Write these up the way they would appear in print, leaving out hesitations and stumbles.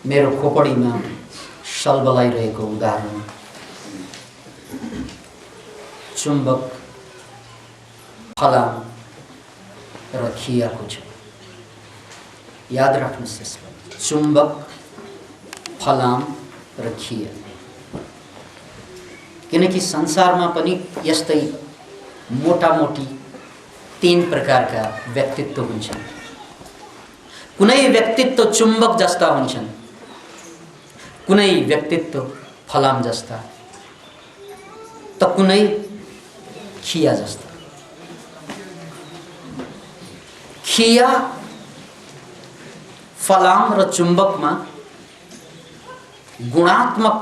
मेरो खोपडीमा सलबलाइरहेको उदाहरण चुम्बक, फलाम र खियाको छ। याद राख्नुहोस् यसलाई, चुम्बक, फलाम र खिया। किनकि संसारमा पनि यस्तै मोटामोटी 3 प्रकारका व्यक्तित्व हुन्छन्। कुनै व्यक्तित्व चुम्बक जस्ता हुन्छन्, कुनै व्यक्तित्व फलाम जस्ता, त कुनै खिया जस्ता। खिया, फलाम र चुम्बकमा गुणात्मक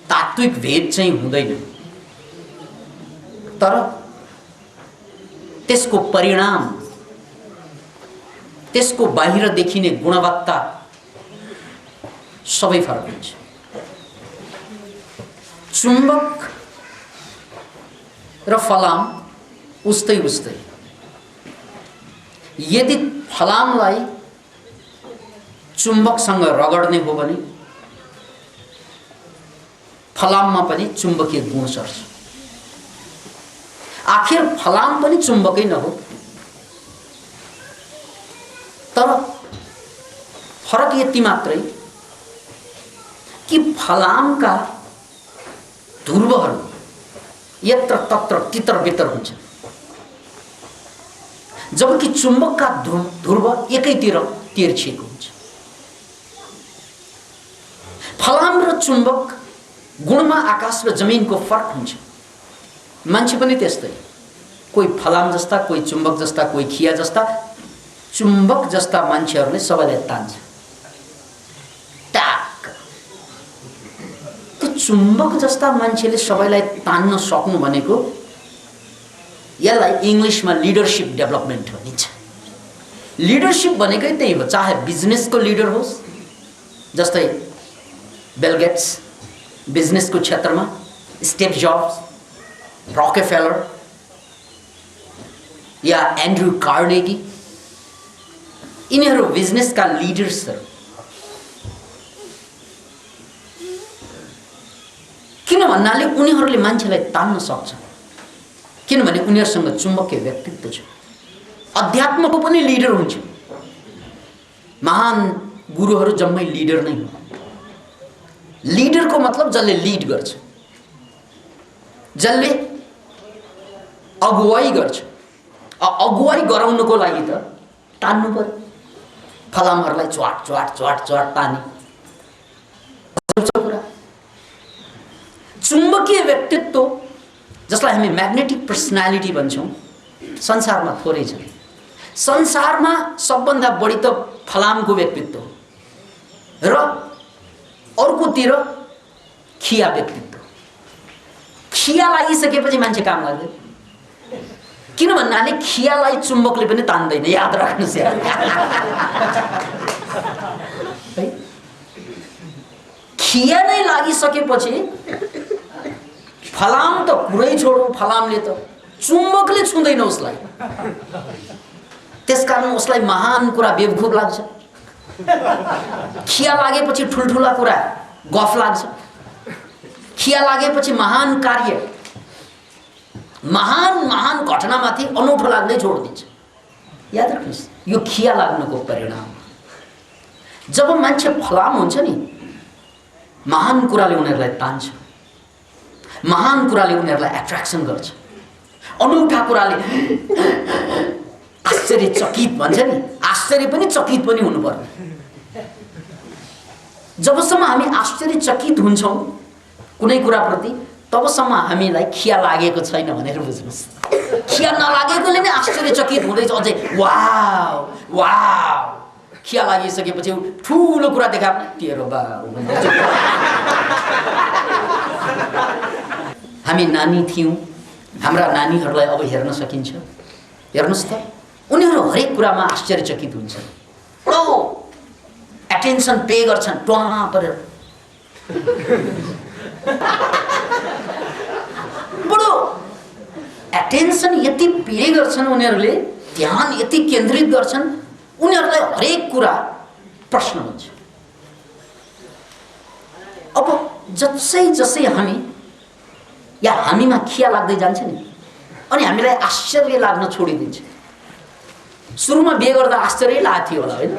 तात्विक भेद चाहिँ हुँदैन, तर त्यसको परिणाम, त्यसको बाहिर देखिने गुणवत्ता सबै फरक हुन्छ। चुम्बक र फलाम उस्तै उस्तै। यदि फलामलाई चुम्बकसँग रगड्ने हो भने फलाममा पनि चुम्बकीय गुण सर्छ। आखिर फलाम पनि चुम्बकै न हो, तर फरक यति मात्रै कि फलामका ध्रुवहरू यत्र तत्र तितर बितर हुन्छन्, जबकि चुम्बकका ध्रुव एकैतिर तिर्छिएको हुन्छ। फलाम र चुम्बक गुणमा आकाश र जमिनको फरक हुन्छ। मान्छे पनि त्यस्तै, कोही फलाम जस्ता, कोही चुम्बक जस्ता, कोही खिया जस्ता। चुम्बक जस्ता मान्छेहरूले सबैलाई तान्छ। त्यो चुम्बक जस्ता मान्छेले सबैलाई तान्न सक्नु भनेको यसलाई इङ्ग्लिसमा लिडरशिप डेभलपमेन्ट भनिन्छ। लिडरशिप भनेकै त्यही हो, चाहे बिजनेसको लिडर होस्, जस्तै बिल गेट्स बिजनेसको क्षेत्रमा, स्टिभ जब्स, रॉकेफेलर या एन्ड्रयू कार्नेगी, यिनीहरू बिजनेसका लिडर्सहरू। किन भन्नाले उनीहरूले मान्छेलाई तान्न सक्छन्, किनभने उनीहरूसँग चुम्बकीय व्यक्तित्व छ। अध्यात्मको पनि लिडर हुन्छ। महान गुरुहरू जम्मै लिडर नै हुन्। लिडरको मतलब जसले लिड गर्छ, जसले अगुवाई गर्छ। अगुवाई गराउनको लागि त तान्नु पर्यो। फलामहरूलाई च्वाट च्वाट च्वाट च्वाट ताने। चुम्बकीय व्यक्तित्व, जसलाई हामी म्याग्नेटिक पर्सनालिटी भन्छौँ, संसारमा थोरै छ। संसारमा सबभन्दा बढी त फलामको व्यक्तित्व र अर्कोतिर खिया व्यक्तित्व। खिया लागिसकेपछि मान्छे काम लाग्दैन। किन भन्नाले खियालाई चुम्बकले पनि तान्दैन। याद राख्नुहोस् यार। खिया नै लागिसकेपछि फलाम त पुरै छोडो, फलामले त चुम्बकले छुँदैन उसलाई। त्यसकारण उसलाई महान कुरा बेवकूफ लाग्छ। खिया लागेपछि ठुल्ठुला कुरा गफ लाग्छ। खिया लागेपछि महान कार्य, महान महान घटनामाथि अनौठो लाग्दै छोडिदिन्छ। याद राख्नुहोस्, यो खिया लाग्नुको परिणाम। जब मान्छे फलाम हुन्छ नि, महान कुराले उनीहरूलाई तान्छ, महान कुराले उनीहरूलाई एट्र्याक्सन गर्छ। अनौठा कुराले आश्चर्यचकित भन्छ नि, आश्चर्य पनि चकित पनि हुनुपर्ने। जबसम्म हामी आश्चर्यचकित हुन्छौँ कुनै कुराप्रति, तबसम्म हामीलाई खिया लागेको छैन भनेर बुझ्नुहोस्। खिया नलागेकोले नै आश्चर्यचकित हुँदैछ अझै। वाव वाव। खिया लागिसकेपछि ठुलो कुरा देखाउने तेरो बाउ। हामी नानी थियौँ, हाम्रा नानीहरूलाई अब हेर्न सकिन्छ। हेर्नुहोस् त, उनीहरू हरेक कुरामा आश्चर्यचकित हुन्छन्। बडो एटेन्सन पे गर्छन् ट्वाँ परेर। बडो एटेन्सन यति पे गर्छन् उनीहरूले, ध्यान यति केन्द्रित गर्छन्, उनीहरूलाई हरेक कुरा प्रश्न हुन्छ। अब जसै जसै हामी या हामीमा खिया लाग्दै जान्छ नि, अनि हामीलाई आश्चर्य लाग्न छोडिदिन्छ। सुरुमा बिहे गर्दा आश्चर्य लागेको थियो होला, होइन?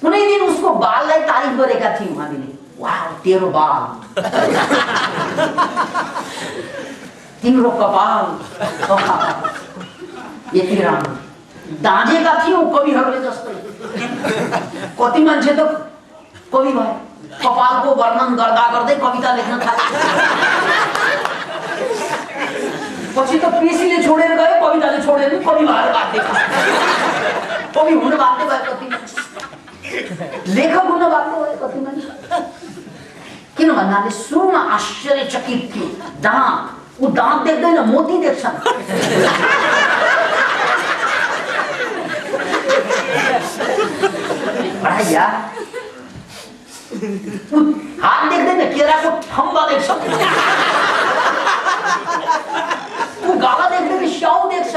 कुनै दिन उसको बाललाई तारिफ गरेका थियौँ हामीले, वाह तेरो बाल, तिम्रो कपाल यति राम्रो, दाँजेका थियौँ कविहरूले जस्तै। कति मान्छे त कवि भए, कपालको वर्णन गर्दा गर्दै कविता लेख्न थाले। पछि त पेशीले छोडेर गयो, कविताले छोडेर कवि भएर बाध्य, कवि हुन बाध्य भयो कति मान्छे, लेखक हुन बाध्य भयो कति मान्छे। किन भन्नाले सुरुमा आश्चर्यचकित थियो। दाँत, ऊ दाँत देख्दैन, मोती देख्छन्। हात देख्दैन, केराको थम्बा देख्छ। ऊ गाला देख्दैन, स्याउ देख्छ।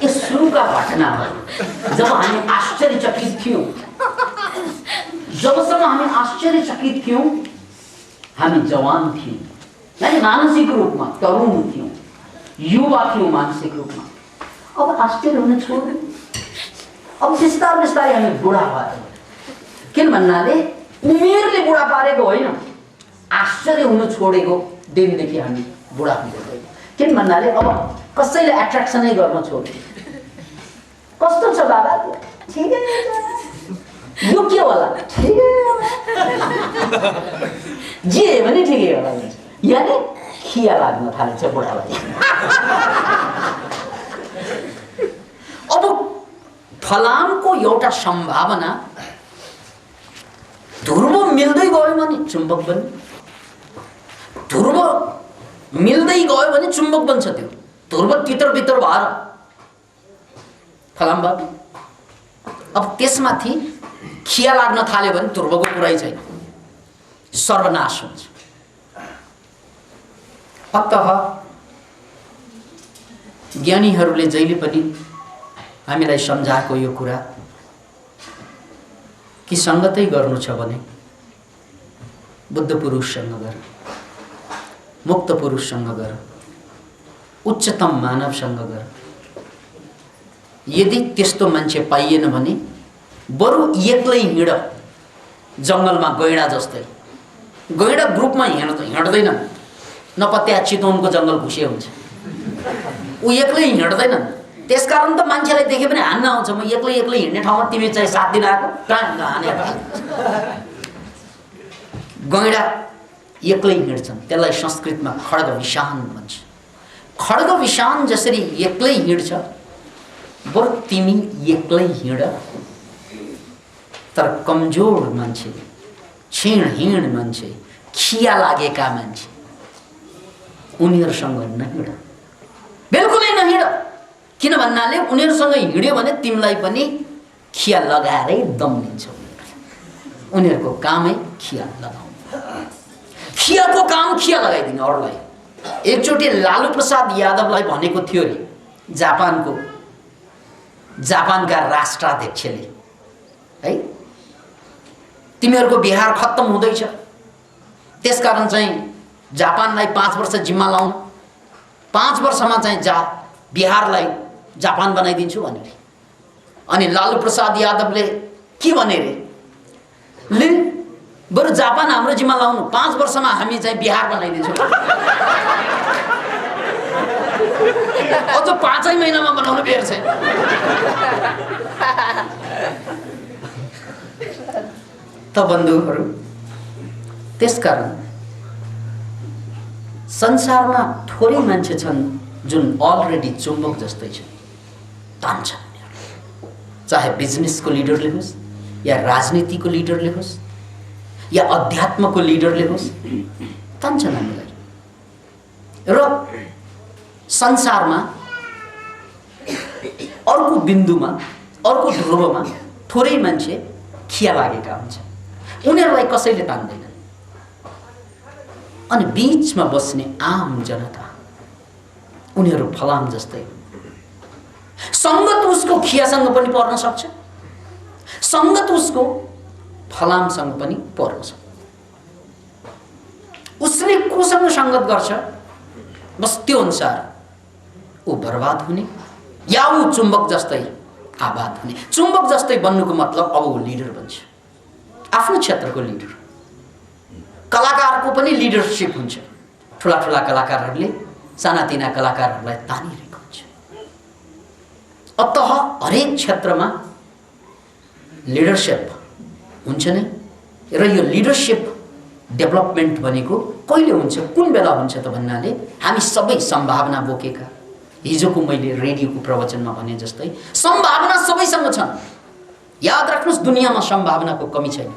यो सुरुका घटना हो। जब हामी आश्चर्यचकित थियौँ, जबसम्म हामी आश्चर्यचकित थियौँ, हामी जवान थियौँ, यानी मानसिक रूपमा तरुण थियौँ, युवा थियौँ मानसिक रूपमा। अब आश्चर्य हुन छोड्यो। अब बिस्तारै बिस्तारै हामी बुढा भयौँ। किन भन्नाले उमेरले बुढा पारेको होइन, आश्चर्य हुन छोडेको दिनदेखि हामी बुढा हुँदै गयौँ। किन भन्नाले अब कसैले एट्र्याक्सनै गर्न छोड्यो। कस्तो छ बाबा? ठिकै छ। यो के होला? ठिकै होला। जे भने ठिकै होला, यानी खिया लाग्न थालेछ बुढालाई। अब फलामको एउटा सम्भावना, ध्रुव मिल्दै गयो भने चुम्बक बन्छ, ध्रुव मिल्दै गयो भने चुम्बक बन्छ। त्यो ध्रुव तितर बितर भएर फलामबाट अब त्यसमाथि खिया लाग्न थाल्यो भने ध्रुवको कुरै छैन, सर्वनाश हुन्छ। अतः ज्ञानीहरूले जहिले पनि हामीलाई सम्झाएको यो कुरा कि सङ्गतै गर्नु छ भने बुद्ध पुरुषसँग गर, मुक्त पुरुषसँग गर, उच्चतम मानवसँग गर। यदि त्यस्तो मान्छे पाइएन भने बरु एक्लै हिँड, जङ्गलमा गैँडा जस्तै। गैँडा ग्रुपमा हिँड्दैन, नपत्या चितवनको जङ्गल घुसे हुन्छ। ऊ एक्लै हिँड्दैन, त्यसकारण त मान्छेलाई देखे पनि हान्न आउँछ। म एक्लै एक्लै हिँड्ने ठाउँमा तिमी चाहिँ साथ दिन आएको, कहाँ हाने? गैँडा एक्लै हिँड्छन्, त्यसलाई संस्कृतमा खड्ग विषान भन्छ। खड्ग विषान जसरी एक्लै हिँड्छ, बरु तिमी एक्लै हिँड। तर कमजोर मान्छे, क्षीणहीन मान्छे, खिया लागेका मान्छे, उनीहरूसँग नहिँड, बिल्कुलै नहिँड। किन भन्नाले उनीहरूसँग हिँड्यो भने तिमीलाई पनि खिया लगाएरै दम लिन्छ। उनीहरूको कामै खिया लगाउनु, खियाको काम खिया लगाइदिनु अरूलाई। एकचोटि लालु प्रसाद यादवलाई भनेको थियो रे जापानका राष्ट्राध्यक्षले, है तिमीहरूको बिहार खत्तम हुँदैछ, त्यसकारण चाहिँ जापानलाई 5 वर्ष जिम्मा लाउनु, 5 वर्षमा चाहिँ बिहारलाई जापान बनाइदिन्छु भनेर। अनि लालु प्रसाद यादवले के भने रे, ले बरु जापान हाम्रो जिम्मा लाउनु, 5 वर्षमा हामी चाहिँ बिहार बनाइदिन्छौँ। अझ 5 महिनामा बनाउनु बेर छैन। त बन्धुहरू, त्यसकारण संसारमा थोरै मान्छे छन् जुन अलरेडी चुम्बक जस्तै छन्, तान्छन्। चाहे बिजनेसको लिडरले होस्, या राजनीतिको लिडरले होस्, या अध्यात्मको लिडरले होस्, तान्छन् हामीलाई। र संसारमा अर्को बिन्दुमा, अर्को ध्रुवमा थोरै मान्छे खिया लागेका हुन्छन्, उनीहरूलाई कसैले तान्दैन। अनि बीचमा बस्ने आम जनता, उनीहरू फलाम जस्तै। सङ्गत उसको खियासँग पनि पर्न सक्छ, सङ्गत उसको फलामसँग पनि पर्छ। उसले कोसँग सङ्गत गर्छ बस त्यो अनुसार ऊ बर्बाद हुने या ऊ चुम्बक जस्तै आबाद हुने। चुम्बक जस्तै बन्नुको मतलब अब ऊ लिडर बन्छ, आफ्नो क्षेत्रको लिडर। कलाकारको पनि लिडरसिप हुन्छ। ठुला ठुला कलाकारहरूले सानातिना कलाकारहरूलाई तानिरहेको हुन्छ। अतः हरेक क्षेत्रमा लिडरसिप हुन्छ नै। र यो लिडरसिप डेभलपमेन्ट भनेको कहिले हुन्छ, कुन बेला हुन्छ त भन्नाले हामी सबै सम्भावना बोकेका, हिजोको मैले रेडियोको प्रवचनमा भने जस्तै सम्भावना सबैसँग छन्। याद राख्नुहोस्, दुनियाँमा सम्भावनाको कमी छैन,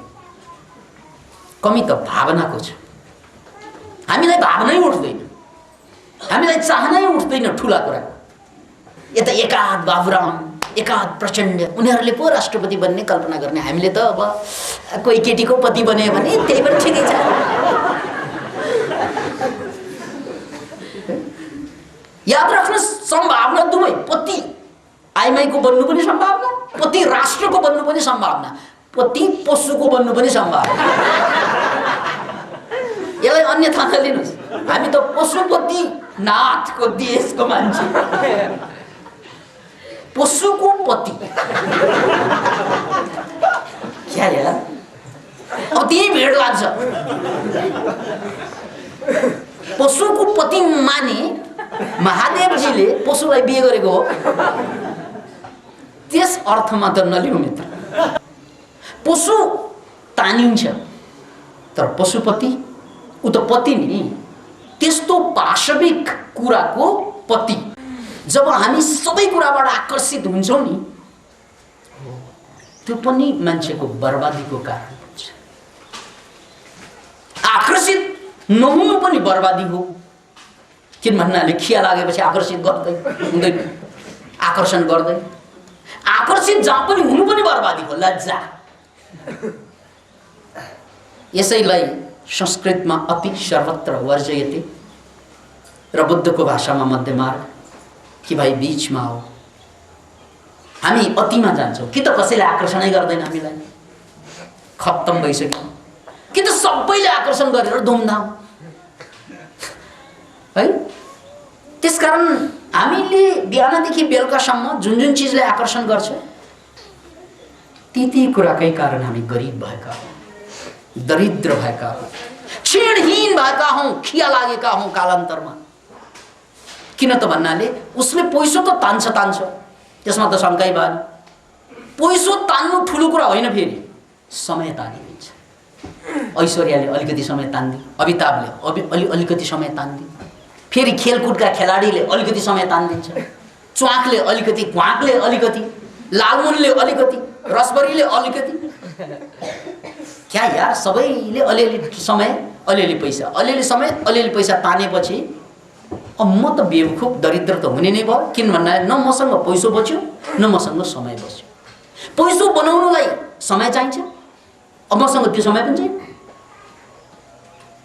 कमी त भावनाको छ। हामीलाई भावनै उठ्दैन, हामीलाई चाहनै उठ्दैन ठुला कुरा। यता एकाध बाबुराम, एकाध प्रचण्ड, उनीहरूले पो राष्ट्रपति बन्ने कल्पना गर्ने। हामीले त अब कोही केटीको पति बन्यो भने त्यही पनि ठिकै छ। याद राख्नुहोस्, सम्भावना दुवै, पति आइमाईको बन्नु पनि सम्भावना, पति राष्ट्रको बन्नु पनि सम्भावना, पति पशुको बन्नु पनि सम्भावना। यसलाई अन्यथा नलिनुहोस्, हामी त पशुपति नाथको देशको मान्छे, पशुको पति। क्या यार, अब त्यही भिड लाग्छ। पशुको पति माने महादेवजीले पशुलाई बिहे गरेको हो, त्यस अर्थमा त नलिऊ मित्र। पशु तानिन्छ तर पशुपति ऊ त पति नि, त्यस्तो पाशविक कुराको पति। जब हामी सबै कुराबाट आकर्षित हुन्छौँ नि, त्यो पनि मान्छेको बर्बादीको कारण हुन्छ। आकर्षित नहुनु पनि बर्बादी हो। किन भन्नाले खिया लागेपछि आकर्षित गर्दै हुँदैन, आकर्षण गर्दै। आकर्षित जहाँ पनि हुनु पनि बर्बादी हो, लज्जा। यसैलाई संस्कृतमा अति सर्वत्र वर्जयते र बुद्धको भाषामा मध्यमार्ग, कि भाइ बीचमा हो। हामी अतिमा जान्छौँ, कि त कसैले आकर्षणै गर्दैन हामीलाई, खत्तम भइसक्यो। कि त सबैले आकर्षण गरेर धुमधाम है। त्यसकारण हामीले बिहानदेखि बेलुकासम्म जुन जुन चिजले आकर्षण गर्छ, ती कुराकै कारण हामी गरिब भएका हौँ, दरिद्र भएका हौँ, क्षीणहीन भएका हौँ, खिया लागेका हौँ कालान्तरमा। किन त भन्नाले उसले पैसो त तान्छ, त्यसमा त शङ्कै भएन। पैसो तान्नु ठुलो कुरा होइन, फेरि समय तानिदिन्छ। ऐश्वर्याले अलिकति समय तान्दी, अमिताभले अलिकति समय तान्दी, फेरि खेलकुदका खेलाडीले अलिकति समय तानिदिन्छ, च्वाकले अलिकति, घ्वाकले अलिकति, लालमुनले अलिकति, रसबरीले अलिकति। क्या यार, सबैले अलिअलि समय, अलिअलि पैसा, अलिअलि समय, अलिअलि पैसा तानेपछि अब म त बेवकुफ दरिद्र त हुने नै भयो। किन भन्नाले न मसँग पैसो बच्यो न मसँग समय बच्यो। पैसो बनाउनुलाई समय चाहिन्छ, अब मसँग त्यो समय पनि छैन।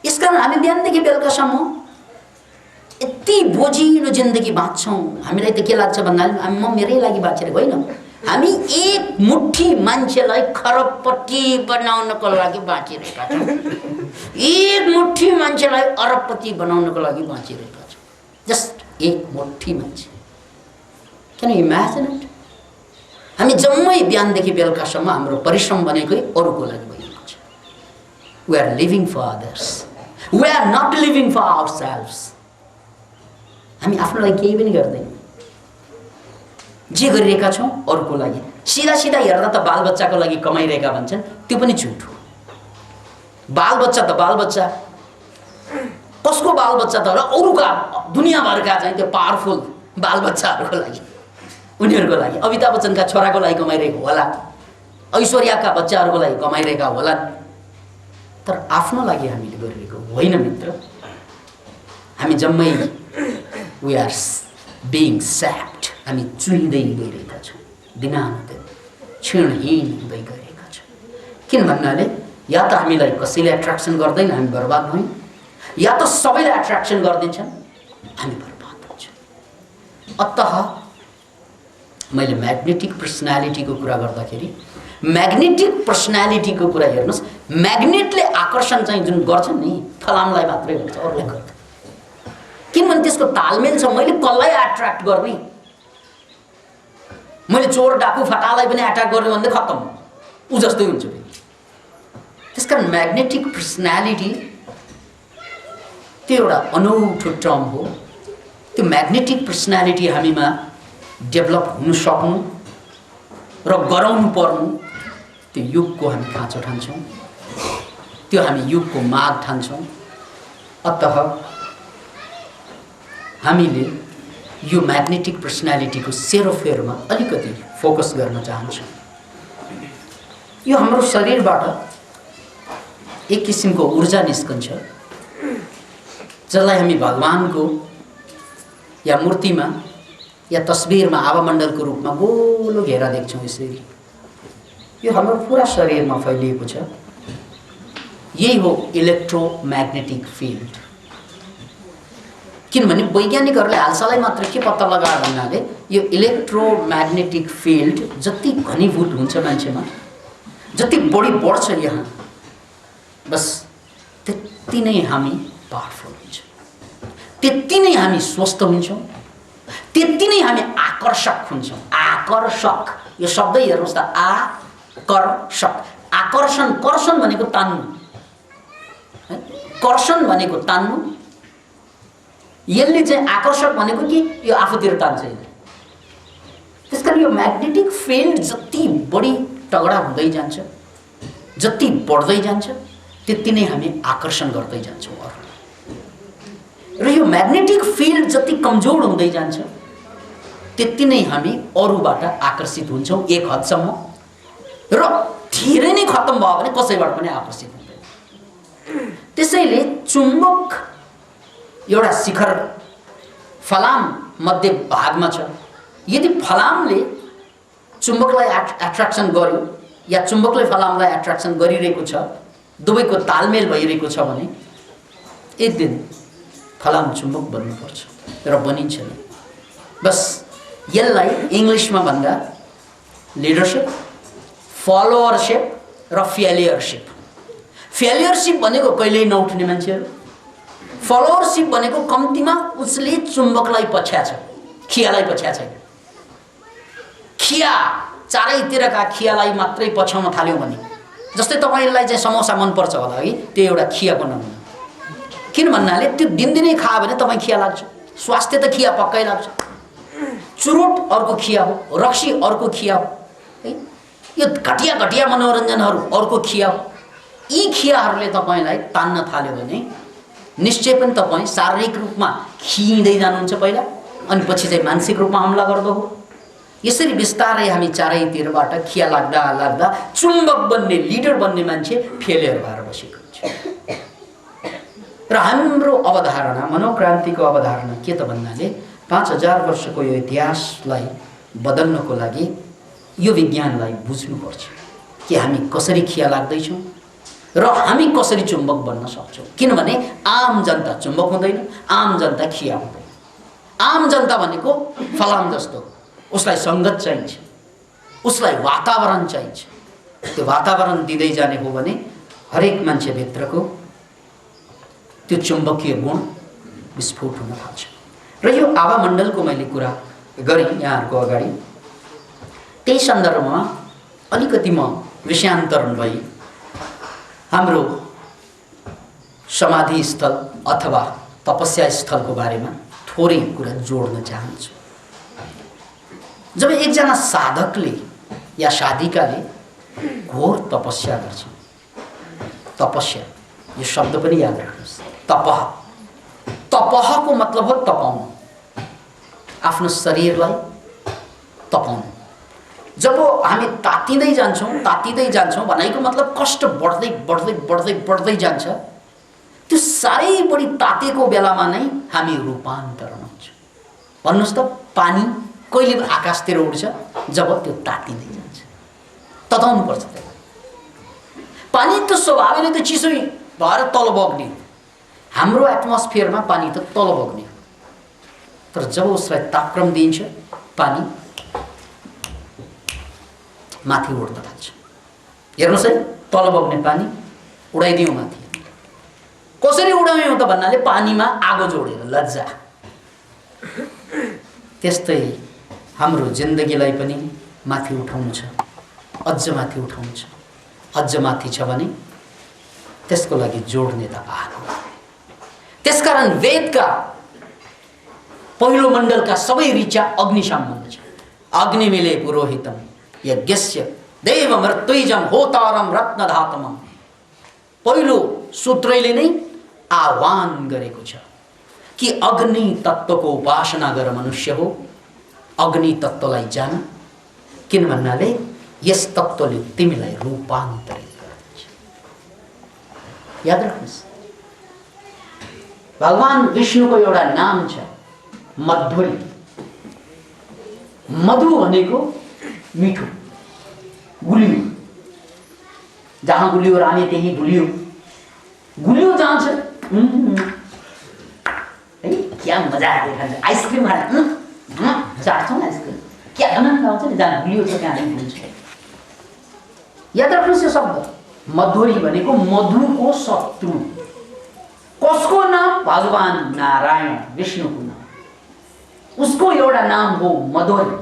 यसकारण हामी बिहानदेखि बेलुकासम्म यति बोझिलो जिन्दगी बाँच्छौँ। हामीलाई त के लाग्छ भन्नाले म मेरै लागि बाँचेर होइन, हामी एक मुट्ठी मान्छेलाई खरबपति बनाउनको लागि बाँचिरहेका छौँ। एक मुट्ठी मान्छेलाई अरबपति बनाउनको लागि बाँचिरहेका छौँ। जस्ट एक मुट्ठी मान्छे। Can you imagine it? हामी जम्मै बिहानदेखि बेलुकासम्म हाम्रो परिश्रम भनेकै अरूको लागि भइरहेको छ। We are living for others, we are not living for ourselves. हामी आफ्नो लागि केही पनि गर्दैनौँ। जे गरिरहेका छौँ अरूको लागि। सिधा सिधा हेर्दा त बालबच्चाको लागि कमाइरहेका भन्छन्, त्यो पनि झुट हो। बालबच्चा त बालबच्चा, कसको बालबच्चा त अरूका दुनियाँभरका चाहिँ त्यो पावरफुल बालबच्चाहरूको लागि, उनीहरूको लागि। अमिताभ बच्चनका छोराको लागि कमाइरहेको होला, ऐश्वर्याका बच्चाहरूको लागि कमाइरहेका होला, तर आफ्नो लागि हामीले गरिरहेको होइन मित्र। हामी जम्मै वी आर बिङ स्याप्ड, हामी चुहिँदै गइरहेका छौँ, दिनानुदिन क्षीणहीन हुँदै गइरहेका छौँ। किन भन्नाले या त हामीलाई कसैले एट्र्याक्सन गर्दैन, हामी बर्बाद भयौँ, या त सबैले एट्र्याक्सन गरिदिन्छन्, हामी बर्बाद हुन्छौँ। अतः मैले म्याग्नेटिक पर्सनालिटीको कुरा गर्दाखेरि म्याग्नेटिक पर्सनालिटीको कुरा हेर्नुस्, म्याग्नेटले आकर्षण चाहिँ जुन गर्छ नि फलामलाई मात्रै हुन्छ, अरूले गर्दैन। किनभने त्यसको तालमेल छ। मैले कसलाई एट्र्याक्ट गर्ने, मैले चोर डाकु फटालाई पनि एट्याक गर्ने भन्दै खत्तम, ऊ जस्तै हुन्छ। त्यसकारण म्याग्नेटिक पर्सनालिटी त्यो एउटा अनौठो टर्म हो। त्यो म्याग्नेटिक पर्सनालिटी हामीमा डेभलप हुन सक्नु र गराउनु पर्नु, त्यो युगको हामी खाँचो ठान्छौँ, त्यो हामी युगको माग ठान्छौँ। अतः हामीले यो म्याग्नेटिक पर्सनालिटीको सेरोफेरमा अलिकति फोकस गर्न चाहन्छौँ। यो हाम्रो शरीरबाट एक किसिमको ऊर्जा निस्कन्छ, जसलाई हामी भगवानको या मूर्तिमा या तस्बिरमा आभामण्डलको रूपमा गोलो घेरा देख्छौँ। यसरी यो हाम्रो पुरा शरीरमा फैलिएको छ। यही हो इलेक्ट्रोम्याग्नेटिक फिल्ड। किनभने वैज्ञानिकहरूले हालसालै मात्र के पत्ता लगाए भन्नाले यो इलेक्ट्रोम्याग्नेटिक फिल्ड जति घनीभूत हुन्छ मान्छेमा, जति बढी बढ्छ यहाँ, बस त्यति नै हामी पावरफुल हुन्छ, त्यति नै हामी स्वस्थ हुन्छौँ, त्यति नै हामी आकर्षक हुन्छौँ। आकर्षक यो शब्दै हेर्नुहोस् त, आकर्षक। आकर्षण, कर्षण भनेको तान्नु, कर्षण भनेको तान्नु। यसले चाहिँ आकर्षक भनेको कि यो आफूतिर तान्छ। त्यसकारण यो म्याग्नेटिक फिल्ड जति बढी तगडा हुँदै जान्छ, जति बढ्दै जान्छ, त्यति नै हामी आकर्षण गर्दै जान्छौँ अरू। र यो म्याग्नेटिक फिल्ड जति कमजोर हुँदै जान्छ, त्यति नै हामी अरूबाट आकर्षित हुन्छौँ एक हदसम्म, र धेरै नै खत्तम भयो भने कसैबाट पनि आकर्षित हुँदैन। त्यसैले चुम्बक एउटा शिखर फलाम मध्य भागमा छ। यदि फलामले चुम्बकलाई एट्र्याक्सन गर्यो या चुम्बकले फलामलाई एट्र्याक्सन गरिरहेको छ, दुवैको तालमेल भइरहेको छ भने एक दिन फलाम चुम्बक बन्नुपर्छ र बनिन्छ नि। बस यसलाई इङ्ग्लिसमा भन्दा लिडरसिप, फलोअरसिप र फेलियरसिप। फेलियरसिप भनेको कहिल्यै नउठ्ने मान्छेहरू, फलोअरसिप भनेको कम्तीमा उसले चुम्बकलाई पछ्याछ, खियालाई पछ्या छैन। खिया चारैतिरका खियालाई मात्रै पछ्याउन थाल्यो भने, जस्तै तपाईँलाई चाहिँ समोसा मनपर्छ होला है, त्यो एउटा खियाको नमुना। किन भन्नाले त्यो दिनदिनै खायो भने तपाईँ खिया लाग्छ। स्वास्थ्य त खिया पक्कै लाग्छ। चुरोट अर्को खिया हो, रक्सी अर्को खिया हो है, यो घटिया घटिया मनोरञ्जनहरू अर्को खिया हो। यी खियाहरूले तपाईँलाई तान्न थाल्यो भने निश्चय पनि तपाईँ शारीरिक रूपमा खिइँदै जानुहुन्छ पहिला, अनि पछि चाहिँ मानसिक रूपमा हमला गर्दो हो। यसरी बिस्तारै हामी चारैतिरबाट खिया लाग्दा लाग्दा चुम्बक बन्ने, लिडर बन्ने मान्छे फेलियर भएर बसेको हुन्छ। र हाम्रो अवधारणा, मनोक्रान्तिको अवधारणा के त भन्नाले 5000 वर्षको यो इतिहासलाई बदल्नको लागि यो विज्ञानलाई बुझ्नुपर्छ कि हामी कसरी खिया लाग्दैछौँ र हामी कसरी चुम्बक बन्न सक्छौँ। किनभने आम जनता चुम्बक हुँदैन, आम जनता खिया हुँदैन। आम जनता भनेको फलाम जस्तो, उसलाई सङ्गत चाहिन्छ, उसलाई वातावरण चाहिन्छ। त्यो वातावरण दिँदै जाने हो भने हरेक मान्छेभित्रको त्यो चुम्बकीय गुण विस्फोट हुन थाल्छ। र यो आभामण्डलको मैले कुरा गरेँ यहाँहरूको अगाडि, त्यही सन्दर्भमा अलिकति म विषयान्तरण भई हाम्रो समाधि स्थल अथवा तपस्या स्थलको बारेमा थोरै कुरा जोड्न चाहन्छु। जब एकजना साधकले या साधिकाले घोर तपस्या गर्छ, तपस्या यो शब्द पनि याद राख्नुहोस्, तपह, तपहको मतलब हो तपाउनु, आफ्नो शरीरलाई तपाउनु। जब हामी तातिँदै जान्छौँ भनेको मतलब कष्ट बढ्दै बढ्दै बढ्दै बढ्दै जान्छ। त्यो साह्रै बढी तातेको बेलामा नै हामी रूपान्तरण हुन्छ। भन्नुहोस् त, पानी कहिले आकाशतिर उड्छ? जब त्यो तातिँदै जान्छ, तताउनुपर्छ त्यसलाई। पानी त स्वभावले त चिसो भएर तल बग्ने, हाम्रो एटमोस्फियरमा पानी त तल बग्ने, तर जब उसलाई तापक्रम दिइन्छ पानी माथि उड्न थाल्छ। हेर्नुहोस् है, तल बग्ने पानी उडाइदिउँ माथि। कसरी उडाउँ त भन्नाले पानीमा आगो जोडेर, लज्जा। त्यस्तै हाम्रो जिन्दगीलाई पनि माथि उठाउनु छ, अझ माथि उठाउनु छ। अझ माथि छ भने त्यसको लागि जोड्ने तपाईहरु। त्यसकारण वेदका पहिलो मण्डलका सबै ऋचा अग्नि सम्बन्ध छ। अग्निमिले पुरोहितम यज्ञस्य देवमर्त्युजं होतारम रत्नधातमम। पहिलो सूत्रले नै आह्वान गरेको छ कि अग्नि तत्त्वको उपासना गर मनुष्य हो। अग्नि तत्त्वलाई जान, किन भन्नाले यस तत्त्वले तिमीलाई रूपान्तरित गर्छ। याद राख्नुस्, भगवान विष्णुको एउटा नाम छ मध्वरी। मधु भनेको मिठो, गुलियो। जहाँ गुलियो रानी त्यही गुलियो। गुलियो जहाँ छ क्या मजा आइखान्छ। आइसक्रिम खाने चाट्छौँ न आइसक्रिम, क्या आनन्द आउँछ नि। जहाँ गुलियो छ त्यहाँ नै हुन्छ। याद राख्नुहोस् यो शब्द मध्वरी भनेको मधुको शत्रु। कसको नाम? भगवान नारायण विष्णुको नाम। उसको एउटा नाम हो मध्वरी।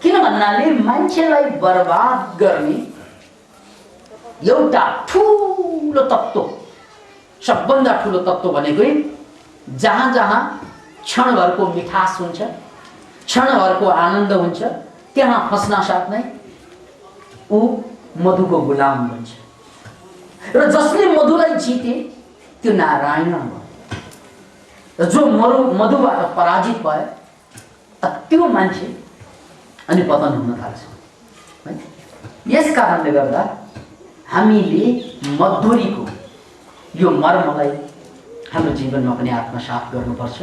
किन भन्नाले मान्छेलाई बर्बाद गर्ने एउटा ठुलो तत्त्व, सबभन्दा ठुलो तत्त्व भनेकै जहाँ जहाँ क्षणभरको मिठास हुन्छ, क्षणभरको आनन्द हुन्छ, त्यहाँ फस्न साथ नै ऊ मधुको गुलाम बन्छ। र जसले मधुलाई जिते त्यो नारायण भयो। र जो मधुबाट पराजित भयो त्यो मान्छे अनि पतन हुन थाल्छ। यस कारणले गर्दा हामीले मध्वरीको यो मर्मलाई हाम्रो जीवनमा पनि आत्मसात गर्नुपर्छ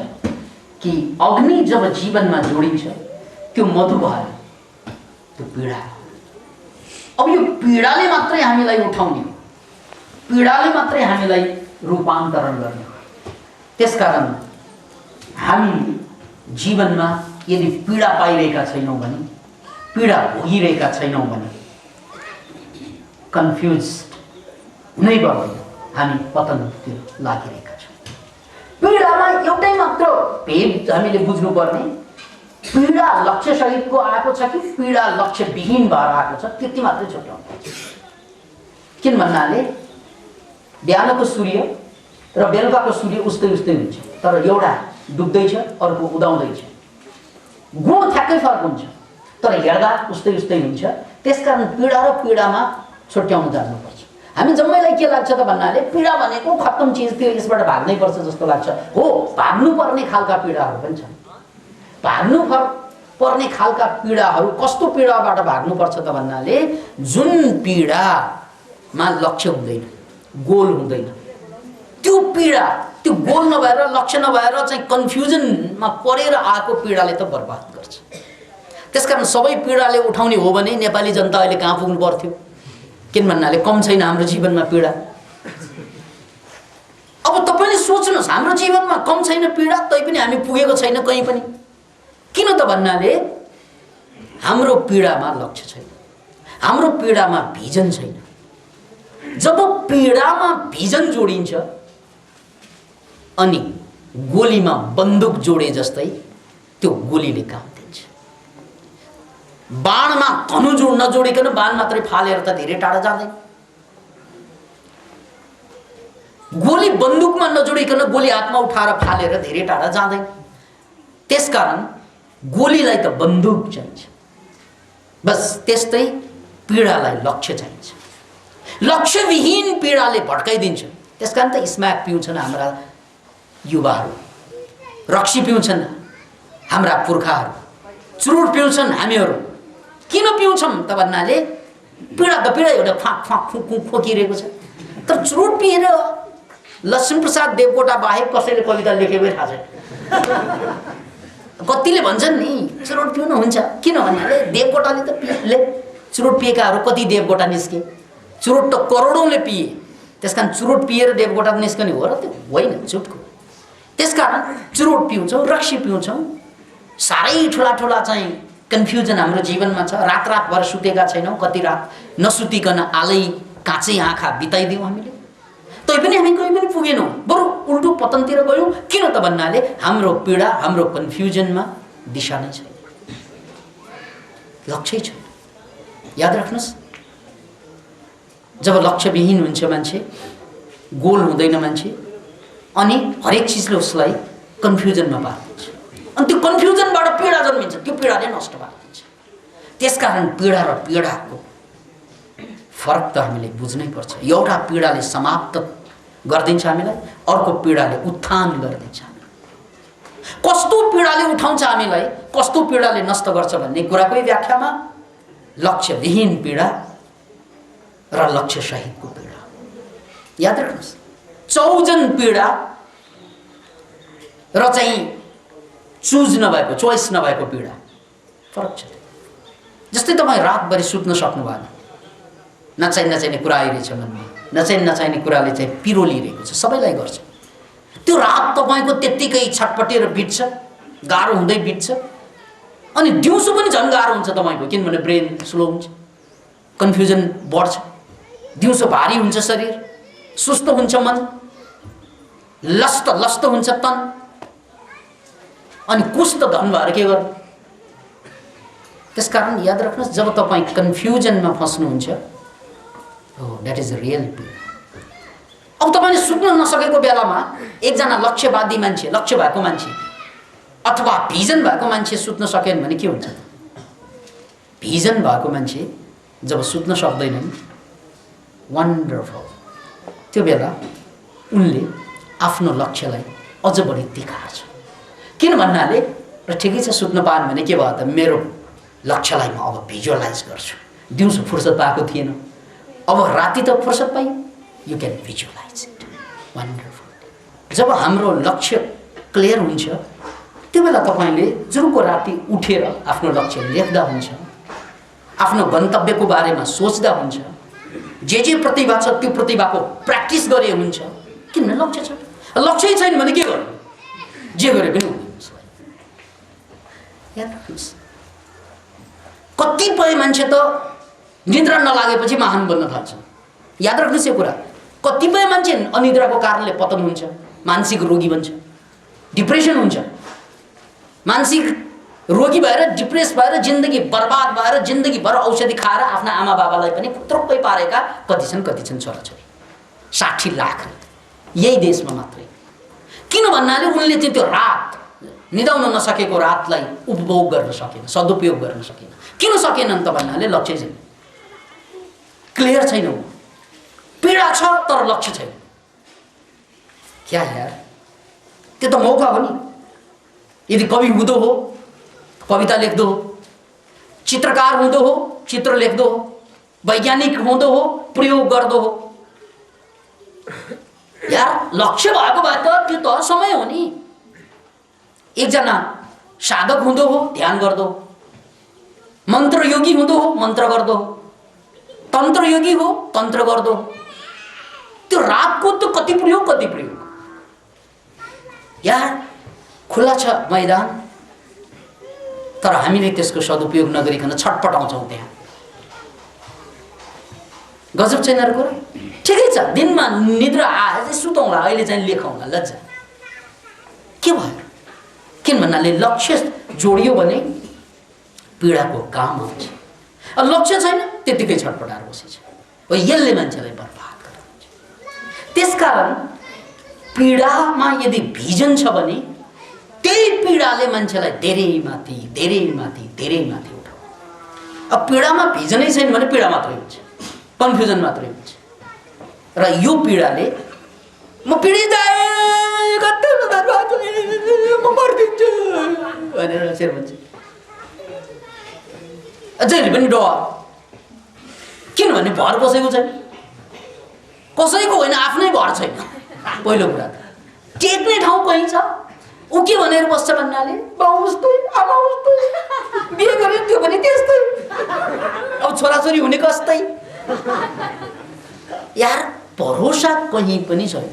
कि अग्नि जब जीवनमा जोडिन्छ त्यो मधु भयो, त्यो पीडा। अब यो पीडाले मात्रै हामीलाई उठाउने, पीडाले मात्रै हामीलाई रूपान्तरण गर्ने। त्यसकारण हामी जीवनमा यदि पीडा पाइरहेका छैनौँ भने, पीडा भोगिरहेका छैनौँ भने कन्फ्युज हुनै पर्दैन, हामी पतनतिर लागिरहेका छौँ। पीडामा एउटै मात्र भेद हामीले बुझ्नुपर्ने, पीडा लक्ष्य सहितको आएको छ कि पीडा लक्ष्य विहीन भएर आएको छ, त्यति मात्रै छुट्याउनु। किन भन्नाले बिहानको सूर्य र बेलुकाको सूर्य उस्तै उस्तै हुन्छ, तर एउटा डुब्दैछ अर्को उदाउँदैछ। गुण ठ्याक्कै फरक हुन्छ तर हेर्दा उस्तै उस्तै हुन्छ। त्यसकारण पीडा र पीडामा छुट्याउन जान्नुपर्छ। हामी जम्मैलाई के लाग्छ त भन्नाले पीडा भनेको खत्तम चिज थियो, यसबाट भाग्नै पर्छ जस्तो लाग्छ। हो, भाग्नुपर्ने खालका पीडाहरू पनि छन्। भाग्नुपर्ने खालका पीडाहरू कस्तो पीडाबाट भाग्नुपर्छ त भन्नाले जुन पीडामा लक्ष्य हुँदैन, गोल हुँदैन, त्यो पीडा, त्यो गोल नभएर लक्ष्य नभएर चाहिँ कन्फ्युजनमा परेर आएको पीडाले त बर्बाद गर्छ। त्यसकारण सबै पीडाले उठाउने हो भने नेपाली जनता अहिले कहाँ पुग्नु पर्थ्यो? किन भन्नाले कम छैन हाम्रो जीवनमा पीडा। अब तपाईले सोच्नुहोस्, हाम्रो जीवनमा कम छैन पीडा, तैपनि हामी पुगेको छैन कहीँ पनि। किन त भन्नाले हाम्रो पीडामा लक्ष्य छैन, हाम्रो पीडामा भिजन छैन। जब पीडामा भिजन जोडिन्छ अनि गोलीमा बन्दुक जोडे जस्तै त्यो गोलीले काम दिन्छ। बाणमा धनु नजोडिकन बाण मात्रै फालेर त धेरै टाढा जाँदैन। गोली बन्दुकमा नजोडिकन गोली हातमा उठाएर फालेर धेरै टाढा जाँदैन। त्यसकारण गोलीलाई त बन्दुक चाहिन्छ। बस त्यस्तै पीडालाई लक्ष्य चाहिन्छ। लक्ष्यविहीन पीडाले भड्काइदिन्छ। त्यसकारण त स्म्याक पिउँछन् हाम्रा युवाहरू, रक्सी पिउँछन् हाम्रा पुर्खाहरू, चुरुट पिउँछन् हामीहरू। किन पिउँछौँ त भन्नाले पीडा त पीडा एउटा फाँक फाँक खोकिरहेको छ। तर चुरुट पिएर लक्ष्मीप्रसाद देवकोटा बाहेक कसैले कविता लेखेकै थाहा छैन। कतिले भन्छन् नि चुरुट पिउनु हुन्छ, किन भन्नाले देवकोटाले त चुरुट पिएकाहरू कति देवकोटा निस्के? चुरुट त करोडौँले पिए। त्यसकारण चुरुट पिएर देवकोटा निस्कने हो र? त्यो होइन, चुटको। त्यसकारण चुरुट पिउँछौँ, रक्सी पिउँछौँ, साह्रै ठुला ठुला चाहिँ कन्फ्युजन हाम्रो जीवनमा छ। रातरातभर सुतेका छैनौँ, कति रात नसुतिकन आलै काँचै आँखा बिताइदियौँ हामीले, तैपनि हामी कहीँ पनि पुगेनौँ, बरु उल्टो पतनतिर गयौँ। किन त भन्नाले हाम्रो पीडा, हाम्रो कन्फ्युजनमा दिशा नै छैन, लक्ष्य छैन। याद राख्नुहोस्, जब लक्ष्यविहीन हुन्छ मान्छे, गोल हुँदैन मान्छे, अनि हरेक चिजले उसलाई कन्फ्युजनमा पार्दिन्छ, अनि त्यो कन्फ्युजनबाट पीडा जन्मिन्छ, त्यो पीडाले नष्ट पार्दिन्छ। त्यसकारण पीडा र पीडाको फरक त हामीले बुझ्नै पर्छ। एउटा पीडाले समाप्त गरिदिन्छ हामीलाई, अर्को पीडाले उत्थान गरिदिन्छ हामीलाई। कस्तो पीडाले उठाउँछ हामीलाई, कस्तो पीडाले नष्ट गर्छ भन्ने कुराकै व्याख्यामा लक्ष्यविहीन पीडा र लक्ष्य सहितको पीडा। याद राख्नुहोस्, चौजन पीडा र चाहिँ चुज नभएको, चोइस नभएको पीडा फरक छ। जस्तै तपाईँ रातभरि सुत्न सक्नु भएन, नचाहिने कुरा आइरहेछ मनमा, नचाहिने कुराले चाहिँ पिरोलिरहेको छ, सबैलाई गर्छ। त्यो रात तपाईँको त्यत्तिकै छटपटेर बित्छ, गाह्रो हुँदै बित्छ, अनि दिउँसो पनि झन् गाह्रो हुन्छ तपाईँको, किनभने ब्रेन स्लो हुन्छ, कन्फ्युजन बढ्छ, दिउँसो भारी हुन्छ शरीर, सुस्त हुन्छ मन, लस्त हुन्छ तन, अनि कुष्ठ धन भएर के गर्नु। त्यसकारण याद राख्नुहोस्, जब तपाईँ कन्फ्युजनमा फस्नुहुन्छ, द्याट इज रियल पीडा। अब तपाईँले सुत्न नसकेको बेलामा एकजना लक्ष्यवादी मान्छे, लक्ष्य भएको मान्छे अथवा भिजन भएको मान्छे सुत्न सकेन भने के हुन्छ? भिजन भएको मान्छे जब सुत्न सक्दैनन्, वन्डरफुल, त्यो बेला उनले आफ्नो लक्ष्यलाई अझ बढी तिखार्छ। किन भन्नाले र ठिकै छ, सुत्न पाएन भने के भयो त, मेरो लक्ष्यलाई म अब भिजुअलाइज गर्छु। दिउँसो फुर्सद पाएको थिएन, अब राति त फुर्सद पाइयो, you can visualise it. Wonderful. जब हाम्रो लक्ष्य क्लियर हुन्छ, त्यो बेला तपाईँले जुनको राति उठेर आफ्नो लक्ष्य लेख्दा हुन्छ, आफ्नो गन्तव्यको बारेमा सोच्दा हुन्छ, जे प्रतिभा छ त्यो प्रतिभाको प्र्याक्टिस गरे हुन्छ। किन? लक्ष्य छ। लक्ष्य छैन भने के गर्नु? जे गरे पनि हुँदैन। याद राख्नुहोस्, कतिपय मान्छे त निद्रा नलागेपछि महान बन्न थाल्छ। याद राख्नुहोस् यो कुरा, कतिपय मान्छे अनिद्राको कारणले पतन हुन्छ, मानसिक रोगी बन्छ, डिप्रेसन हुन्छ, मानसिक रोगी भएर डिप्रेस भएर जिन्दगी बर्बाद भएर जिन्दगीभर औषधि खाएर आफ्ना आमा बाबालाई पनि खुत्रुक्कै पारेका कति छन् छोराछोरी। 60 लाख यही देशमा मात्रै। किन भन्नाले उनले त्यो रात निदाउन नसकेको रातलाई उपभोग गर्न सकेन, सदुपयोग गर्न सकेन। किन सकेनन् त भन्नाले लक्ष्य छैन, क्लियर छैन। पीडा छ तर लक्ष्य छैन। क्या यार, त्यो त मौका हो नि। यदि कवि हुँदो हो कविता लेख्दो हो, चित्रकार हुँदो हो चित्र लेख्दो हो, वैज्ञानिक हुँदो हो प्रयोग गर्दो हो। यार लक्ष्य भएको भए त त्यो त समय हो नि। एकजना साधक हुँदो हो ध्यान गर्दो, मन्त्र योगी हुँदो हो मन्त्र गर्दो, तन्त्र योगी हो तन्त्र गर्दो। त्यो रातको त कति प्रयोग यार। खुला छ मैदान, तर हामीले त्यसको सदुपयोग नगरिकन छटपटाउँछौँ त्यहाँ। गजब छैन र कुरा? ठिकै छ, दिनमा निद्रा आए चाहिँ सुतौँला, अहिले चाहिँ लेखौँला, लज्जा के भयो? किन भन्नाले लक्ष्य जोडियो भने पीडाको काम आउँछ। अब लक्ष्य छैन त्यतिकै छटपटाएर बसेछ, हो यसले मान्छेलाई बर्बाद गर्छ। त्यसकारण पीडामा यदि भिजन छ भने त्यही पीडाले मान्छेलाई धेरै माथि उठाउँछ। अब पीडामा भिजनै छैन भने पीडा मात्रै हुन्छ, कन्फ्युजन मात्रै हुन्छ। र यो पीडाले म पीडित म मर्दिन्छु भनेर शेर भन्छ। जहिले पनि डर। किनभने भर कसैको छैन, कसैको होइन, आफ्नै भर छैन। पहिलो कुरा टेक्ने ठाउँ कहीँ छ, ऊ के भनेर बस्छ भन्नाले बाउ उस्तै आमा उस्तै, बिहे गरे त्यो पनि त्यस्तै, अब छोराछोरी हुने कस्तै। यार भरोसा कहीँ पनि छैन,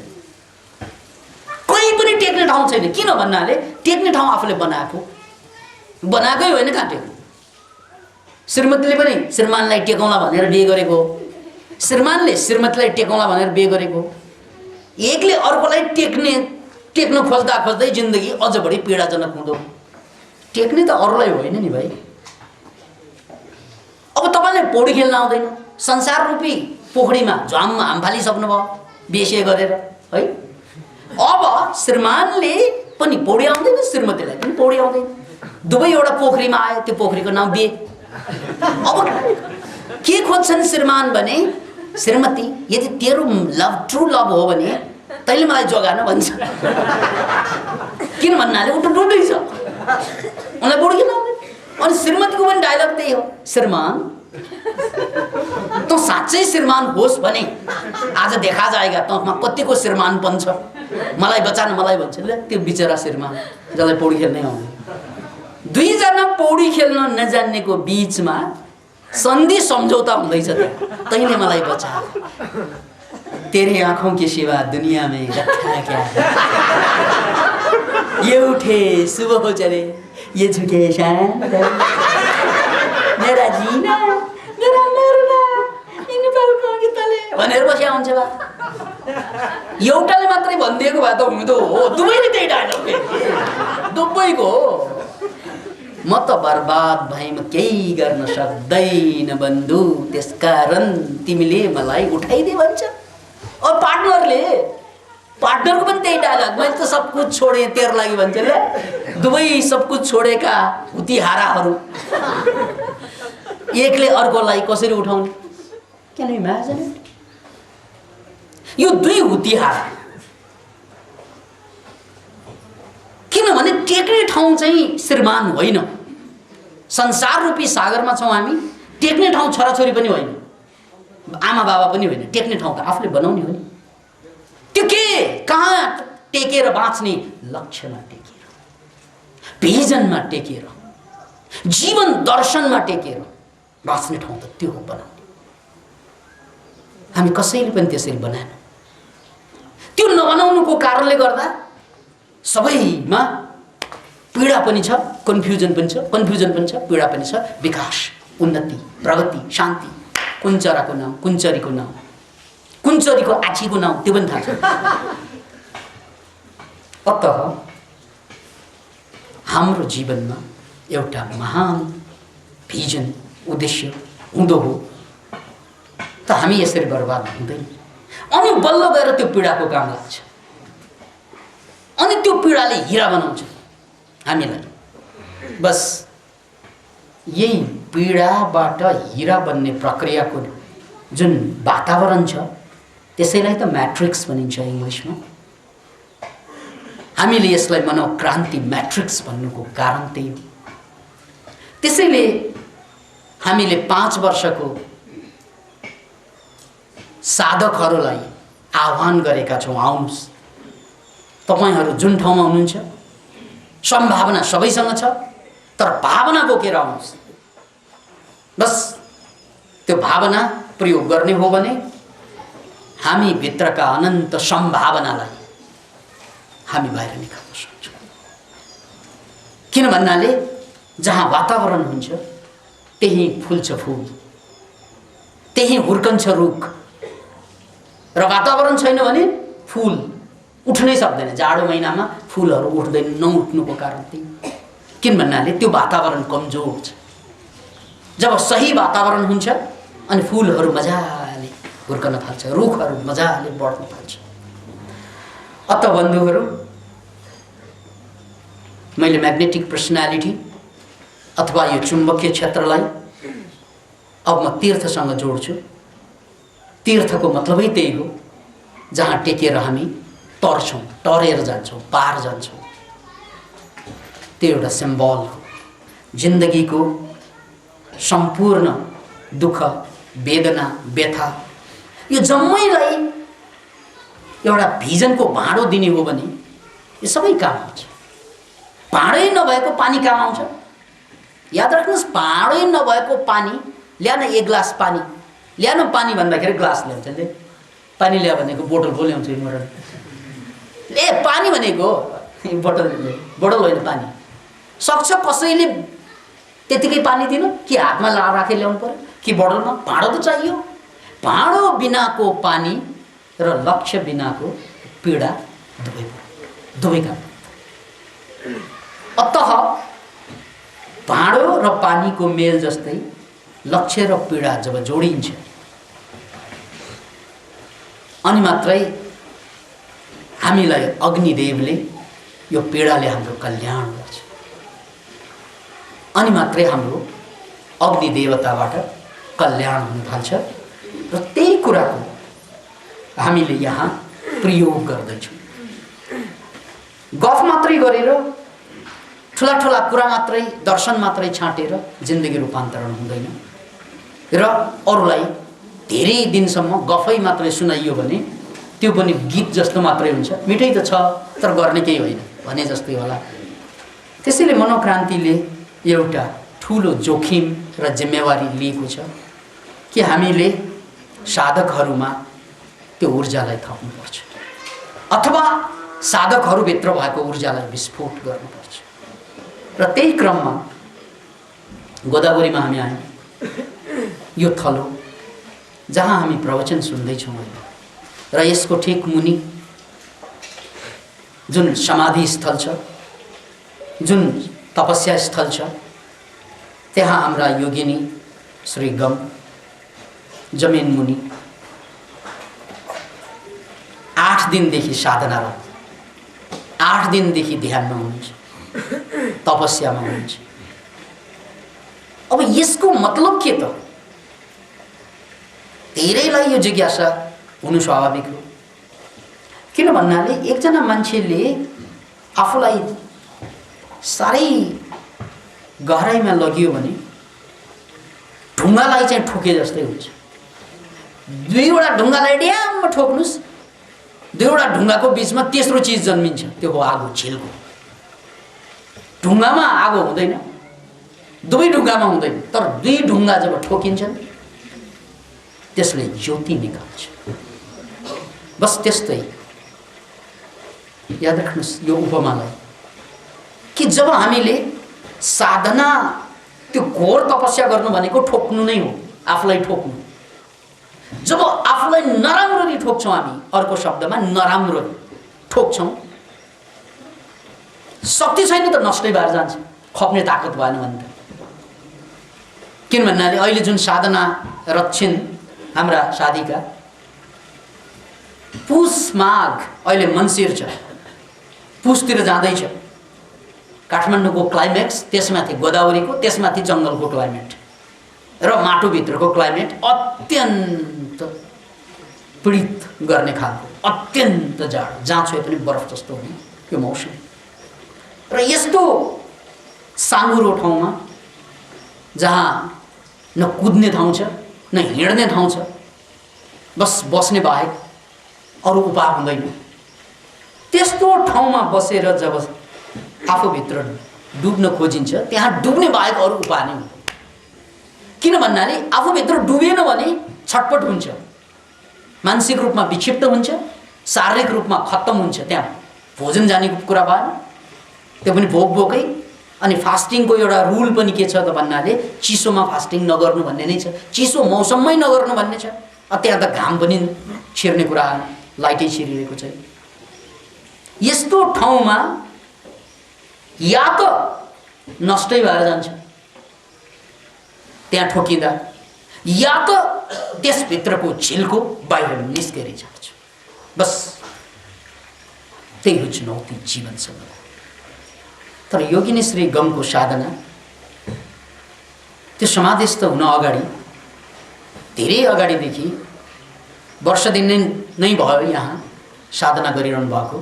कहीँ पनि टेक्ने ठाउँ छैन। किन भन्नाले टेक्ने ठाउँ आफूले बनाएकै होइन, कहाँ टेक्नु? श्रीमतीले पनि श्रीमानलाई टेकौँला भनेर बिहे गरेको, श्रीमानले श्रीमतीलाई टेकौँला भनेर बिहे गरेको। एकले अर्कोलाई टेक्न खोज्दा खोज्दै जिन्दगी अझ बढी पीडाजनक हुँदो। टेक्ने त अरूलाई होइन नि भाइ। अब तपाईँले पौडी खेल्न आउँदैन, संसार रूपी पोखरीमा झ्वाममा हाम फालिसक्नुभयो बिहे गरेर है। अब श्रीमानले पनि पौडी आउँदैन, श्रीमतीलाई पनि पौडी आउँदैन, दुवै एउटा पोखरीमा आयो, त्यो पोखरीको नाम बिहे। अब के खोज्छन् श्रीमान भने श्रीमती यदि तेरो लभ ट्रु लभ हो भने तैँले मलाई जोगान भन्छ। किन भन्नाले ऊ त डुब्दै छ, उनलाई पौडी खेल्न आउँदैन। अनि श्रीमतीको पनि डायलग त्यही हो, श्रीमान त साँच्चै श्रीमान होस् भने आज देखा जाएगा तँमा कतिको श्रीमानपन छ, मलाई बचान मलाई भन्छ। ल त्यो बिचरा श्रीमान जसलाई पौडी खेल्नै आउँदैन। दुईजना पौडी खेल्न नजान्नेको बीचमा सन्धि सम्झौता हुँदैछ, तैँले मलाई बचा, तेरे आँखों की सिवा दुनिया में रखा क्या, ये उठे सुबह हो चले ये झुके शाम, मेरा जीना मेरा मरना इन पलकों के तले भनेर बस्या हुन्छ बा। एउटाले मात्रै भनिदिएको भए त हुँदो हो, दुवैले त्यही डायलग दुवैको। म त बर्बाद भएँ, म केही गर्न सक्दैन बन्धु, त्यसकारण तिमीले मलाई उठाइदे भन्छ। और पार्टनरको पनि त्यही डायलग, मैले त सब कुछ छोडेँ तेरो लागि भन्छ। ल दुवै सब कुछ छोडेका हुतिहाराहरू एकले अर्कोलाई कसरी उठाउने? Can you imagine it? यो दुई हुतिहारा, किनभने टेक्ने ठाउँ चाहिँ श्रीमान होइन। संसार रूपी सागरमा छौँ हामी, टेक्ने ठाउँ छोराछोरी पनि होइन, आमा बाबा पनि होइन, टेक्ने ठाउँ त आफूले बनाउने हो नि। त्यो के कहाँ टेकेर बाँच्ने? लक्ष्यमा टेकेर, भिजनमा टेकेर, जीवन दर्शनमा टेकेर बाँच्ने ठाउँ त त्यो हो बनाउने। हामी कसैले पनि त्यसरी बनाएनौँ। त्यो नबनाउनुको कारणले गर्दा सबैमा पीडा पनि छ, कन्फ्युजन पनि छ, पीडा पनि छ। विकास, उन्नति, प्रगति, शान्ति, कुन चराको नाम, कुन चरीको नाम, कुन चरीको आँखीको नाम त्यो पनि थाहा छ। अतः हाम्रो जीवनमा एउटा महान भिजन उद्देश्य हुँदो हो त हामी यसरी बर्बाद हुँदैन। अनि बल्ल गएर त्यो पीडाको काम लाग्छ, अनि त्यो पीडाले हिरा बनाउँछ हामीलाई। बस यही पीडाबाट हिरा बन्ने प्रक्रियाको जुन वातावरण छ त्यसैलाई त म्याट्रिक्स भनिन्छ इङ्ग्लिसमा। हामीले यसलाई मनोक्रान्ति म्याट्रिक्स भन्नुको कारण त्यही हो। त्यसैले हामीले 5 वर्षको साधकहरूलाई आह्वान गरेका छौँ, आउनुहोस् तपाईहरू जुन ठाउँमा हुनुहुन्छ सम्भावना सबैसँग छ, तर भावना बोकेर आउनुहोस्। बस त्यो भावना प्रयोग गर्ने हो भने हामी भित्रका अनन्त सम्भावनालाई हामी बाहिर निकाल्न सक्छौँ। किन भन्नाले जहाँ वातावरण हुन्छ त्यही फुल्छ फुल, त्यही हुर्कन्छ रुख, र वातावरण छैन भने फुल उठ्नै सक्दैन। जाडो महिनामा फुलहरू उठ्दैन, नउठ्नुको कारण त्यही। किन भन्नाले त्यो वातावरण कमजोर छ। जब सही वातावरण हुन्छ अनि फुलहरू मजाले हुर्कन थाल्छ, रुखहरू मजाले बढ्न थाल्छ। अत बन्धुहरू, मैले म्याग्नेटिक पर्सनालिटी अथवा यो चुम्बकीय क्षेत्रलाई अब म तीर्थसँग जोड्छु। तीर्थको मतलबै त्यही हो, जहाँ टेकेर हामी तर्छौँ, टरेर जान्छौँ, पार जान्छौँ। त्यो एउटा सिम्बल हो। जिन्दगीको सम्पूर्ण दुःख, वेदना, व्यथा यो जम्मैलाई एउटा भिजनको भाँडो दिने हो भने यो सबै काम आउँछ। भाँडै नभएको पानी काम आउँछ? याद राख्नुहोस्, भाँडै नभएको पानी, ल्याउन 1 ग्लास पानी, ल्याउन पानी भन्दाखेरि ग्लास ल्याउँछ नि, पानी ल्यायो भनेको बोतल पो ल्याउँछ। ए पानी भनेको बोतल होइन, पानी। सक्छ कसैले त्यतिकै पानी दिनु कि हातमा राखेर ल्याउनु पर्यो कि बोतलमा? भाँडो त चाहियो। भाँडो बिनाको पानी र लक्ष्य बिनाको पीडा दुवै काम। अतः भाँडो र पानीको मेल जस्तै लक्ष्य र पीडा जब जोडिन्छ अनि मात्रै हामीलाई अग्निदेवले यो पीडाले हाम्रो कल्याण गर्छ। अनि मात्रै हाम्रो अग्निदेवताबाट कल्याण हुन थाल्छ। र त्यही कुराको हामीले यहाँ प्रयोग गर्दैछौँ। गफ मात्रै गरेर ठुला ठुला कुरा मात्रै दर्शन मात्रै छाटेर जिन्दगी रूपान्तरण हुँदैन। र अरूलाई धेरै दिनसम्म गफै मात्रै सुनाइयो भने त्यो पनि गीत जस्तो मात्रै हुन्छ। मिठै त छ तर गर्ने केही होइन भने जस्तै होला। त्यसैले मनोक्रान्तिले एउटा ठुलो जोखिम र जिम्मेवारी लिएको छ कि हामीले साधकहरूमा त्यो ऊर्जालाई थप्नुपर्छ अथवा साधकहरूभित्र भएको ऊर्जालाई विस्फोट गर्नुपर्छ। र त्यही क्रममा गोदावरीमा हामी आयौँ। यो थलो जहाँ हामी प्रवचन सुन्दैछौँ अहिले र यसको ठिक मुनि जुन समाधि स्थल छ, जुन तपस्या स्थल छ, त्यहाँ हाम्रा योगिनी श्री गम जमिन मुनि 8 दिनदेखि साधनारत, 8 दिनदेखि ध्यानमा हुनुहुन्छ, तपस्यामा हुनुहुन्छ। अब यसको मतलब के त? धेरैलाई यो जिज्ञासा हुनु स्वाभाविक हो। किन भन्नाले एकजना मान्छेले आफूलाई साह्रै गहराइमा लगियो भने ढुङ्गालाई चाहिँ ठोके जस्तै हुन्छ। दुईवटा ढुङ्गालाई ड्याममा ठोक्नुस्, दुईवटा ढुङ्गाको बिचमा तेस्रो चिज जन्मिन्छ, त्यो हो आगो, झिल्को। ढुङ्गामा आगो हुँदैन, दुवै ढुङ्गामा हुँदैन, तर दुई ढुङ्गा जब ठोकिन्छन् त्यसले ज्योति निकाल्छ। बस त्यस्तै याद राख्नुहोस् यो उपमालाई कि जब हामीले साधना, त्यो घोर तपस्या गर्नु भनेको ठोक्नु नै हो, आफूलाई ठोक्नु। जब आफूलाई नराम्ररी ठोक्छौँ हामी, अर्को शब्दमा नराम्ररी ठोक्छौँ, शक्ति छैन त नष्टै भएर जान्छ, खप्ने ताकत भएन भने त। किन भन्नाले अहिले जुन साधनारत छिन् हाम्रा साधीका, पुष माघ अहिले मन्सिर छ, पुषतिर जाँदैछ। काठमाडौँको क्लाइमेक्स, त्यसमाथि गोदावरीको, त्यसमाथि जङ्गलको क्लाइमेट र माटोभित्रको क्लाइमेट अत्यन्त पीडित गर्ने खालको, अत्यन्त जाडो, जहाँ छोए पनि बरफ जस्तो हुने यो मौसम। र यस्तो साँघुरो ठाउँमा जहाँ न कुद्ने ठाउँ छ न हिँड्ने ठाउँ छ, बस बस्ने बाहेक अरू उपाय हुँदैन, त्यस्तो ठाउँमा बसेर जब आफूभित्र डुब्न खोजिन्छ त्यहाँ डुब्ने बाहेक अरू उपाय नै हुँदैन। किन भन्नाले आफूभित्र डुबेन भने छटपट हुन्छ, मानसिक रूपमा विक्षिप्त हुन्छ, शारीरिक रूपमा खत्तम हुन्छ, त्यहाँ भोजन जाने कुरा भएन, त्यो पनि भोक भोकै। अनि फास्टिङको एउटा रुल पनि के छ त भन्नाले चिसोमा फास्टिङ नगर्नु भन्ने नै छ, चिसो मौसममै नगर्नु भन्ने छ। त्यहाँ त घाम पनि छिर्ने कुरा आएन, लाइटै छिरिरहेको छ। यस्तो ठाउँमा या त नष्टै भएर जान्छ त्यहाँ ठोकिँदा, या त त्यसभित्रको झिल्को बाहिर निस्केर जान्छ। बस त्यही हो चुनौती जीवनसँग। तर योगिनी श्री गमको साधना त्यो समाधिस्थ हुन अगाडि, धेरै अगाडिदेखि वर्ष दिन नै भयो यहाँ साधना गरिरहनु भएको।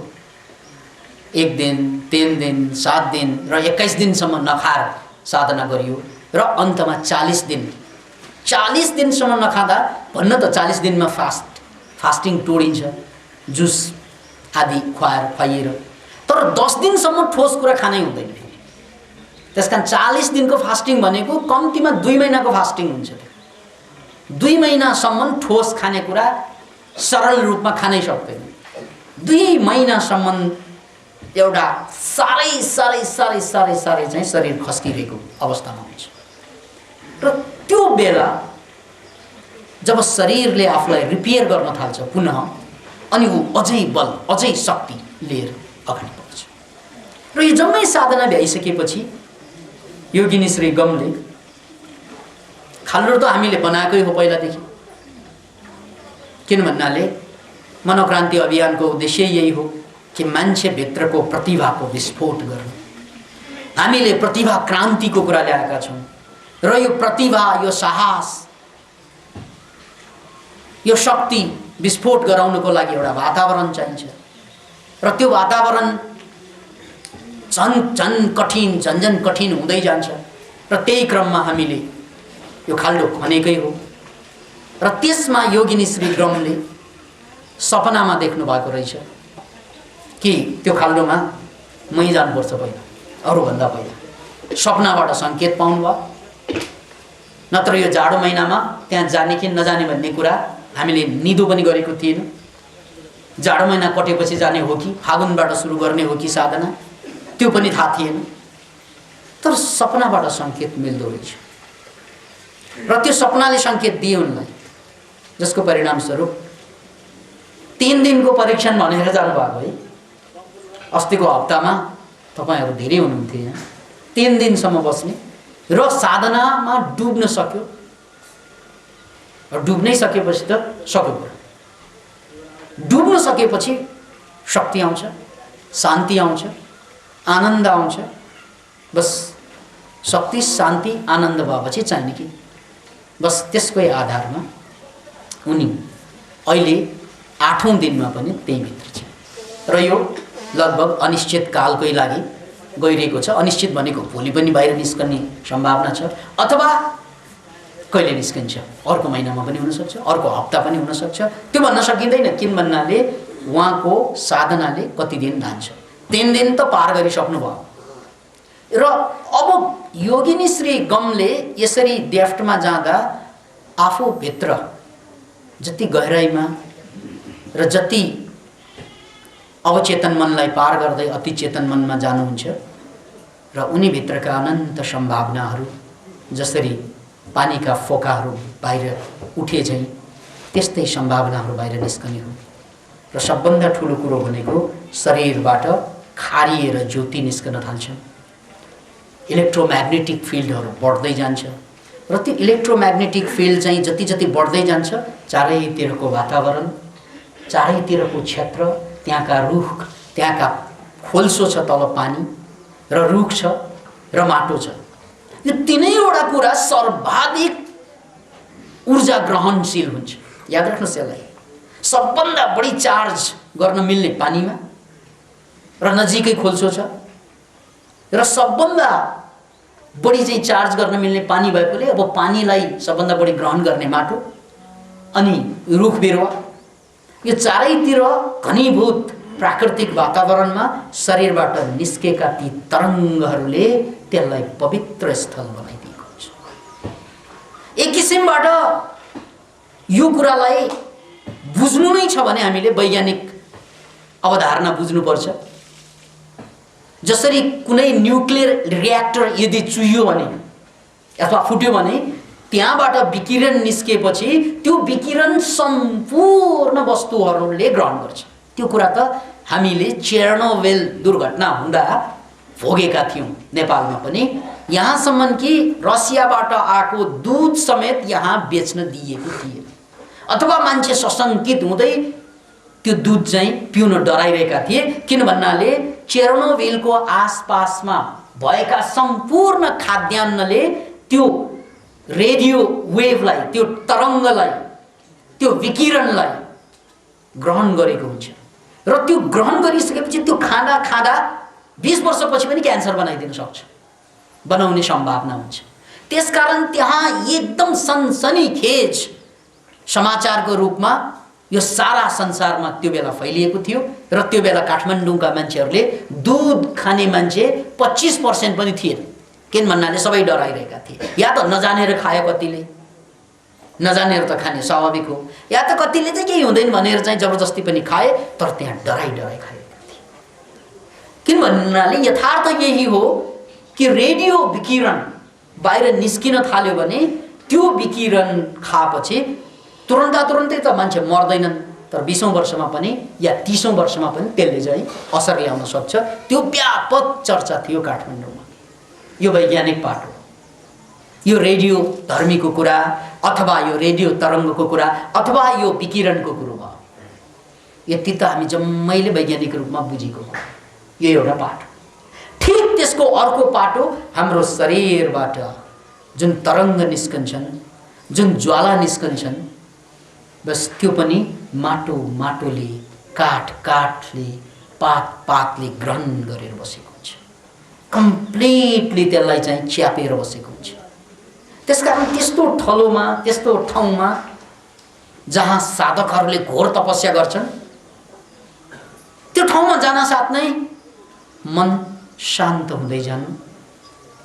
1 दिन, 3 दिन, 7 दिन र 21 दिनसम्म नखाएर साधना गरियो र अन्तमा 40 दिन, 40 दिनसम्म नखाँदा, भन्न त 40 दिनमा फास्टिङ तोडिन्छ, जुस आदि खुवाइएर, तर 10 दिनसम्म ठोस कुरा खानै हुँदैन। त्यसकारण 40 दिनको फास्टिङ भनेको कम्तीमा 2 महिनाको फास्टिङ हुन्छ। 2 महिनासम्म ठोस खानेकुरा सरल रूपमा खानै सक्दैन। 2 महिनासम्म एउटा साह्रै चाहिँ शरीर खस्किरहेको अवस्थामा हुन्छ। र त्यो बेला जब शरीरले आफूलाई रिपेयर गर्न थाल्छ पुनः, अनि ऊ अझै बल अझै शक्ति लिएर अगाडि बढ्छ। र यो जम्मै साधना भ्याइसकेपछि योगिनी श्री गमले, खाल्डो त हामीले बनाएकै हो पहिलादेखि, किन भन्नाले मनोक्रान्ति अभियानको उद्देश्य यही हो कि मान्छेभित्रको प्रतिभाको विस्फोट गर्नु। हामीले प्रतिभा क्रान्तिको कुरा ल्याएका छौँ र यो प्रतिभा, यो साहस, यो शक्ति विस्फोट गराउनको लागि एउटा वातावरण चाहिन्छ र त्यो वातावरण झन् कठिन हुँदै जान्छ र त्यही क्रममा हामीले यो खाल्डो खनेकै हो। र त्यसमा योगिनी श्री गमले सपनामा देख्नु भएको रहेछ कि त्यो खाल्डोमा मै जानुपर्छ पहिला, अरूभन्दा पहिला। सपनाबाट सङ्केत पाउनुभयो, नत्र यो जाडो महिनामा त्यहाँ जाने कि नजाने भन्ने कुरा हामीले निदो पनि गरेको थिएन। जाडो महिना कटेपछि जाने हो कि फागुनबाट सुरु गर्ने हो कि साधना, त्यो पनि थाहा थिएन। तर सपनाबाट सङ्केत मिल्दो रहेछ र त्यो सपनाले सङ्केत दिए उनलाई, जसको परिणामस्वरूप 3 दिनको परीक्षण भनेर जानुभएको है। अस्तिको हप्तामा तपाईँहरू धेरै हुनुहुन्थ्यो यहाँ। 3 दिनसम्म बस्ने र साधनामा डुब्न सक्यो, र डुब्नै सकेपछि त सक्यो। डुब्न सकेपछि शक्ति आउँछ, शान्ति आउँछ, आनन्द आउँछ। बस शक्ति, शान्ति, आनन्द भएपछि चाहिने कि बस त्यसकै आधारमा उनी अहिले 8औं दिनमा पनि त्यही भित्र छ र यो लगभग अनिश्चित कालकै लागि गइरहेको छ। अनिश्चित भनेको भोलि पनि बाहिर निस्कने सम्भावना छ, अथवा कहिले निस्किन्छ, अर्को महिनामा पनि हुनसक्छ, अर्को हप्ता पनि हुनसक्छ, त्यो भन्न सकिँदैन। किन भन्नाले उहाँको साधनाले कति दिन जान्छ। 3 दिन त पार गरिसक्नु भयो र अब योगिनी श्री गमले यसरी डेफ्टमा जाँदा आफूभित्र जति गहिराइमा र जति अवचेतन मनलाई पार गर्दै अति चेतन मनमा जानुहुन्छ र उनी भित्रका अनन्त सम्भावनाहरू जसरी पानीका फोकाहरू बाहिर उठे झैँ त्यस्तै सम्भावनाहरू बाहिर निस्कने हो। र सबभन्दा ठुलो कुरो भनेको शरीरबाट खारिएर ज्योति निस्कन थाल्छ, इलेक्ट्रोम्याग्नेटिक फिल्डहरू बढ्दै जान्छ र त्यो इलेक्ट्रोम्याग्नेटिक फिल्ड चाहिँ जति जति बढ्दै जान्छ चारैतिरको वातावरण, चारैतिरको क्षेत्र, त्यहाँका रुख, त्यहाँका खोल्सो छ, तल पानी र रुख छ र माटो छ, यो तीनैवटा कुरा सर्वाधिक ऊर्जा ग्रहणशील हुन्छ। याद राख्नुहोस् यसलाई। सबभन्दा बढी चार्ज गर्न मिल्ने पानीमा र नजिकै खोल्सो छ र सबभन्दा बढी चाहिँ चार्ज गर्न मिल्ने पानी भएकोले अब पानीलाई सबभन्दा बढी ग्रहण गर्ने माटो अनि रुख बिरुवा, यो चारैतिर घनीभूत प्राकृतिक वातावरणमा शरीरबाट निस्केका ती तरङ्गहरूले त्यसलाई पवित्र स्थल बनाइदिएको हुन्छ। एक किसिमबाट यो कुरालाई बुझ्नु नै छ भने हामीले वैज्ञानिक अवधारणा बुझ्नुपर्छ। जसरी कुनै न्युक्लियर रियाक्टर यदि चुहियो भने अथवा फुट्यो भने त्यहाँबाट विकिरण निस्केपछि त्यो विकिरण सम्पूर्ण वस्तुहरूले ग्रहण गर्छ। त्यो कुरा त हामीले चेर्नोबिल दुर्घटना हुँदा भोगेका थियौँ नेपालमा पनि। यहाँसम्म कि रसियाबाट आएको दूध समेत यहाँ बेच्न दिएको थिएन, अथवा मान्छे सशङ्कित हुँदै त्यो दूध चाहिँ पिउन डराइरहेका थिए। किन भन्नाले चेर्नोबिलको आसपासमा भएका सम्पूर्ण खाद्यान्नले त्यो रेडियो वेभलाई, त्यो तरङ्गलाई, त्यो विकिरणलाई ग्रहण गरेको हुन्छ र त्यो ग्रहण गरिसकेपछि त्यो खाँदा खाँदा 20 वर्षपछि पनि क्यान्सर बनाइदिन सक्छ, बनाउने सम्भावना हुन्छ। त्यसकारण त्यहाँ एकदम सनसनीखेज समाचारको रूपमा यो सारा संसारमा त्यो बेला फैलिएको थियो र त्यो बेला काठमाडौँका मान्छेहरूले दूध खाने मान्छे 25% पनि थिएन। किन भन्नाले सबै डराइरहेका थिए। या त नजानेर खायो, कतिले नजानेर त खाने स्वाभाविक हो, या त कतिले चाहिँ केही हुँदैन भनेर चाहिँ जबरजस्ती पनि खाए, तर त्यहाँ डराइ खाएका थिए। किन भन्नाले यथार्थ यही हो कि रेडियो विकिरण बाहिर निस्किन थाल्यो भने त्यो विकिरण खाएपछि तुरन्तै त मान्छे मर्दैनन्, तर 20औं वर्षमा पनि या 30औं वर्षमा पनि त्यसले चाहिँ असर ल्याउन सक्छ। त्यो व्यापक चर्चा थियो काठमाडौँमा। यो वैज्ञानिक पाठ हो। यो रेडियो धर्मीको कुरा अथवा यो रेडियो तरङ्गको कुरा अथवा यो विकिरणको कुरो हो। यति त हामी जम्मैले वैज्ञानिक रूपमा बुझेको हो। यो एउटा पाठ। ठीक त्यसको अर्को पाटो हाम्रो शरीरबाट जुन तरङ्ग निस्कन्छन्, जुन ज्वाला निस्कन्छन्, बस त्यो पनि माटोले, काठले, पातले ग्रहण गरेर बसेको हुन्छ। कम्प्लिटली त्यसलाई चाहिँ च्यापेर बसेको हुन्छ। त्यसकारण त्यस्तो ठलोमा, त्यस्तो ठाउँमा जहाँ साधकहरूले घोर तपस्या गर्छन्, त्यो ठाउँमा जान साथ नै मन शान्त हुँदै जानु,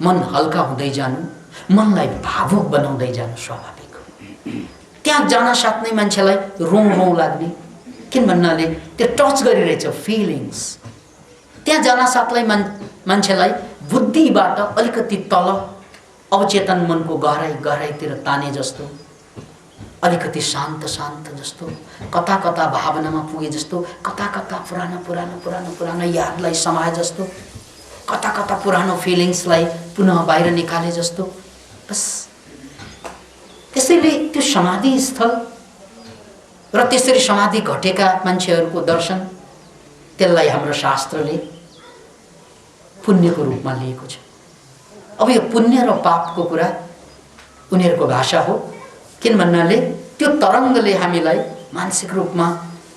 मन हल्का हुँदै जानु, मनलाई भावुक बनाउँदै जानु स्वाभाविक हो। त्यहाँ जान साथ नै मान्छेलाई रोँ लाग्ने, किन भन्नाले त्यो टच गरिरहेछ फिलिङ्स। त्यहाँ जान साथलाई मान्छेलाई बुद्धिबाट अलिकति तल अवचेतन मनको गहराइतिर ताने जस्तो, अलिकति शान्त जस्तो, कता भावनामा पुगे जस्तो, कता पुरानो यादलाई समाए जस्तो, कता पुरानो फिलिङ्सलाई पुनः बाहिर निकाले जस्तो। बस त्यसैले त्यो समाधि स्थल र त्यसरी समाधि घटेका मान्छेहरूको दर्शन, त्यसलाई हाम्रो शास्त्रले पुण्यको रूपमा लिएको छ। अब यो पुण्य र पापको कुरा उनीहरूको भाषा हो। किन भन्नाले त्यो तरङ्गले हामीलाई मानसिक रूपमा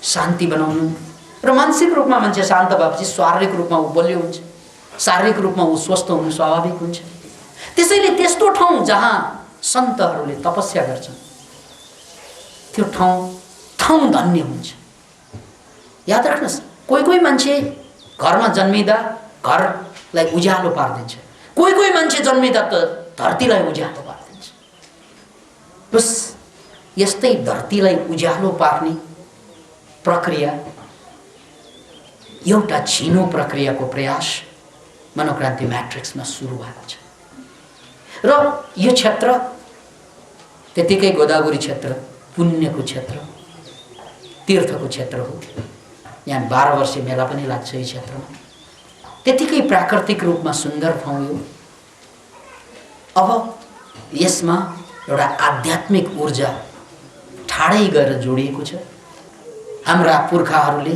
शान्ति बनाउनु, र मानसिक रूपमा मान्छे शान्त भएपछि शारीरिक रूपमा ऊ बलियो हुन्छ, शारीरिक रूपमा ऊ स्वस्थ हुनु स्वाभाविक हुन्छ। त्यसैले त्यस्तो ठाउँ जहाँ सन्तहरूले तपस्या गर्छन्, त्यो ठाउँ धन्य हुन्छ। याद राख्नुहोस्, कोही मान्छे घरमा जन्मिँदा घरलाई उज्यालो पारिदिन्छ, कोही मान्छे जन्मिँदा त धरतीलाई उज्यालो पारिदिन्छ। बस यस्तै धरतीलाई उज्यालो पार्ने प्रक्रिया, एउटा छिनो प्रक्रियाको प्रयास मनोक्रान्ति म्याट्रिक्समा सुरु भएको छ। र यो क्षेत्र त्यतिकै गोदावरी क्षेत्र पुण्यको क्षेत्र, तीर्थको क्षेत्र हो। यहाँ 12 वर्षे मेला पनि लाग्छ यो क्षेत्रमा। त्यतिकै प्राकृतिक रूपमा सुन्दर ठाउँ यो। अब यसमा एउटा आध्यात्मिक ऊर्जा ठाडै गएर जोडिएको छ। हाम्रा पुर्खाहरूले,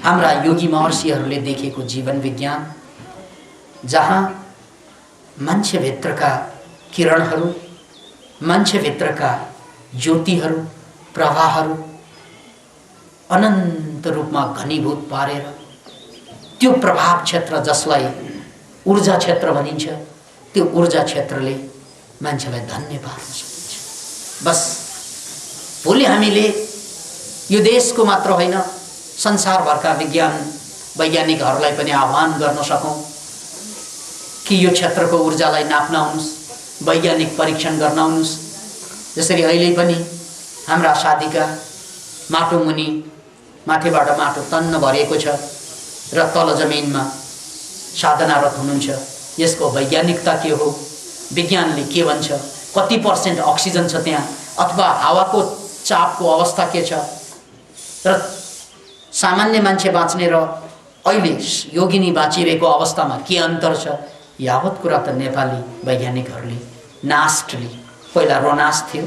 हाम्रा योगी महर्षिहरूले देखेको जीवन विज्ञान, जहाँ मान्छेभित्रका किरणहरू, मान्छेभित्रका ज्योतिहरू, प्रवाहहरू अनन्त रूपमा घनीभूत पारेर त्यो प्रभाव क्षेत्र, जसलाई ऊर्जा क्षेत्र भनिन्छ, त्यो ऊर्जा क्षेत्रले मान्छेलाई धन्य पार्न सकिन्छ। बस भोलि हामीले यो देशको मात्र होइन, संसारभरका वैज्ञानिकहरूलाई पनि आह्वान गर्न सकौँ कि यो क्षेत्रको ऊर्जालाई नाप्न आउनुहोस्, वैज्ञानिक परीक्षण गर्न आउनुहोस्। जसरी अहिले पनि हाम्रा साधीका माटो मुनि माथिबाट माटो तन्न भरिएको छ र तल जमिनमा साधनारत हुनुहुन्छ। यसको वैज्ञानिकता के हो, विज्ञानले के भन्छ, कति % अक्सिजन छ त्यहाँ, अथवा हावाको चापको अवस्था के छ, र सामान्य मान्छे बाँच्ने र अहिले योगिनी बाँचिरहेको अवस्थामा के अन्तर छ, यावत कुरा त नेपाली वैज्ञानिकहरूले, नास्टले, पहिला रोनास थियो,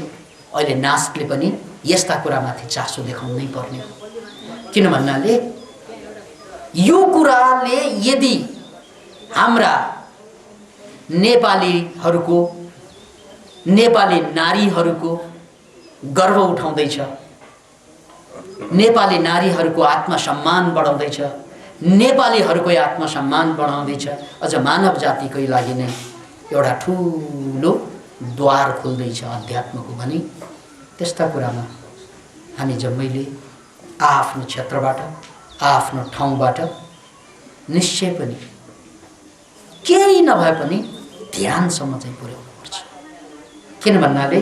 अहिले नास्टले पनि यस्ता कुरामाथि चासो देखाउनै पर्ने हो। किन भन्नाले यो कुराले यदि हाम्रा नेपालीहरूको, नेपाली नारीहरूको गर्व उठाउँदैछ, नेपाली नारीहरूको आत्मसम्मान बढाउँदैछ, नेपालीहरूकै आत्मसम्मान बढाउँदैछ, अझ मानव जातिकै लागि नै एउटा ठुलो द्वार खोल्दैछ अध्यात्मको भनी, त्यस्ता कुरामा हामी जम्मैले आफ्नो क्षेत्रबाट, आफ्नो ठाउँबाट निश्चय पनि केही नभए पनि ध्यानसम्म चाहिँ पुर्याउनुपर्छ। किन भन्नाले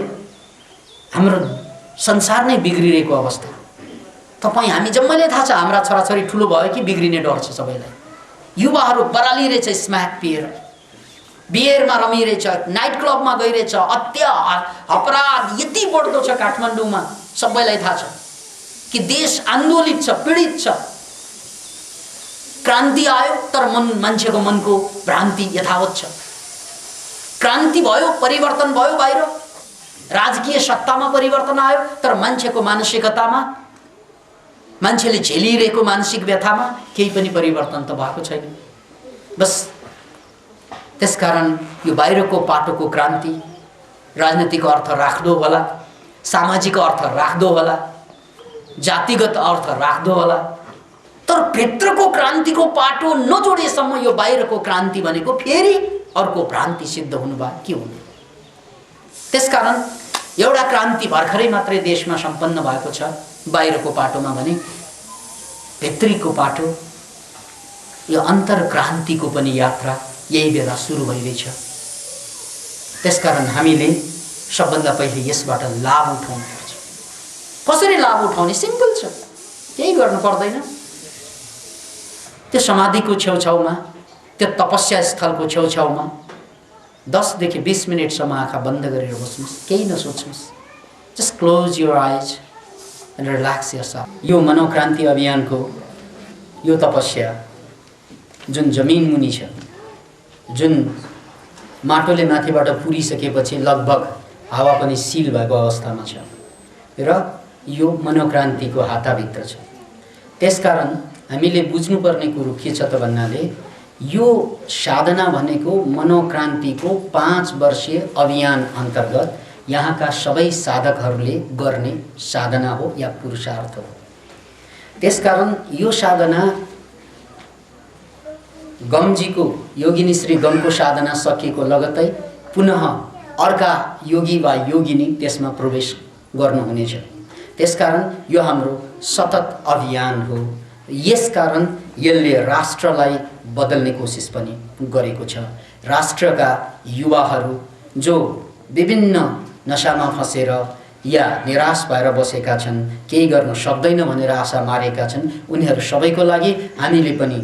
हाम्रो संसार नै बिग्रिरहेको अवस्था। तपाईँ हामी जम्मैले थाहा छ, हाम्रा छोराछोरी ठुलो भयो कि बिग्रिने डर छ सबैलाई। युवाहरू बरालिरहेछ स्म्याक पिएर, बियरमा रमिरहेछ, नाइट क्लबमा गइरहेछ, अपराध यति बढ्दो छ काठमाडौँमा, सबैलाई थाहा छ कि देश आन्दोलित छ, पीडित छ। क्रान्ति आयो तर मान्छेको मनको भ्रान्ति यथावत छ। क्रान्ति भयो, परिवर्तन भयो, बाहिर राजकीय सत्तामा परिवर्तन आयो तर मान्छेको मानसिकतामा, मान्छेले झेलिरहेको मानसिक व्यथामा केही पनि परिवर्तन त भएको छैन। बस त्यसकारण यो बाहिरको पाटोको क्रान्ति राजनीतिक अर्थ राख्दो होला, सामाजिक अर्थ राख्दो होला, जातिगत अर्थ राख्दो होला, तर भित्रको क्रान्तिको पाटो नजोडेसम्म यो बाहिरको क्रान्ति भनेको फेरि अर्को भ्रान्ति सिद्ध हुनुभयो के हुने। त्यसकारण एउटा क्रान्ति भर्खरै मात्रै देशमा सम्पन्न भएको छ बाहिरको पाटोमा भने भित्रीको पाटो यो अन्तर्क्रान्तिको पनि यात्रा यही बेला सुरु भइरहेछ। त्यसकारण हामीले सबभन्दा पहिले यसबाट लाभ उठाउनुपर्छ। कसरी लाभ उठाउने? सिम्पल छ, केही गर्नु पर्दैन। त्यो समाधिको छेउछाउमा, त्यो तपस्या स्थलको छेउछाउमा 10 देखि 20 मिनटसम्म आँखा बन्द गरेर बस्नुहोस्, केही नसोच्नुहोस्। जस्ट क्लोज योर आइज एन्ड रिल्याक्स योरसेल्फ। यो मनोक्रान्ति अभियानको यो तपस्या जुन जमिन मुनि छ, जुन माटोले माथिबाट पुरिसकेपछि लगभग हावा पनि सिल भएको अवस्थामा छ र यो मनोक्रान्तिको हाताभित्र छ। त्यसकारण हामीले बुझ्नुपर्ने कुरो के छ त भन्नाले यो साधना भनेको मनोक्रान्तिको 5 वर्षीय अभियान अन्तर्गत यहाँका सबै साधकहरूले गर्ने साधना हो या पुरुषार्थ हो। त्यसकारण यो साधना गमजीको, योगिनी श्री गमको साधना सकिएको लगत्तै पुनः अर्का योगी वा योगिनी त्यसमा प्रवेश गर्नुहुनेछ। त्यसकारण यो हाम्रो सतत अभियान हो। यसकारण यसले राष्ट्रलाई बदल्ने कोसिस पनि गरेको छ। राष्ट्रका युवाहरू जो विभिन्न नशामा फसेर या निराश भएर बसेका छन्, केही गर्न सक्दैन भनेर आशा मारेका छन्, उनीहरू सबैको लागि हामीले पनि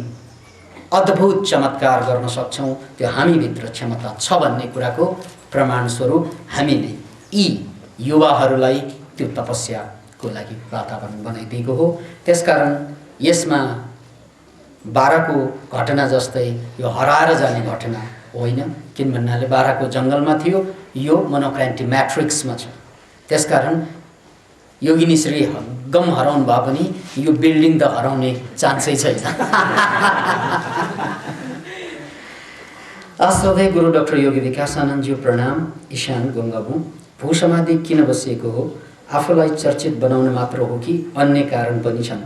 अद्भुत चमत्कार गर्न सक्छौँ। त्यो हामीभित्र क्षमता छ भन्ने कुराको प्रमाणस्वरूप हामीले यी युवाहरूलाई त्यो तपस्याको लागि वातावरण बनाइदिएको हो। त्यसकारण यसमा 12को घटना जस्तै यो हराएर जाने घटना होइन, किन भन्नाले 12को जङ्गलमा थियो, यो मनोक्रान्ति म्याट्रिक्समा छ। त्यसकारण योगिनी श्री गम हराउनु भए पनि यो बिल्डिङ त हराउने चान्सै छैन। आस्वादय गुरु डाक्टर योगी विकासानन्दज्यू प्रणाम। ईशान गङ्गाबु, भूसमाधि किन बसिएको हो? आफूलाई चर्चित बनाउन मात्र हो कि अन्य कारण पनि छन्?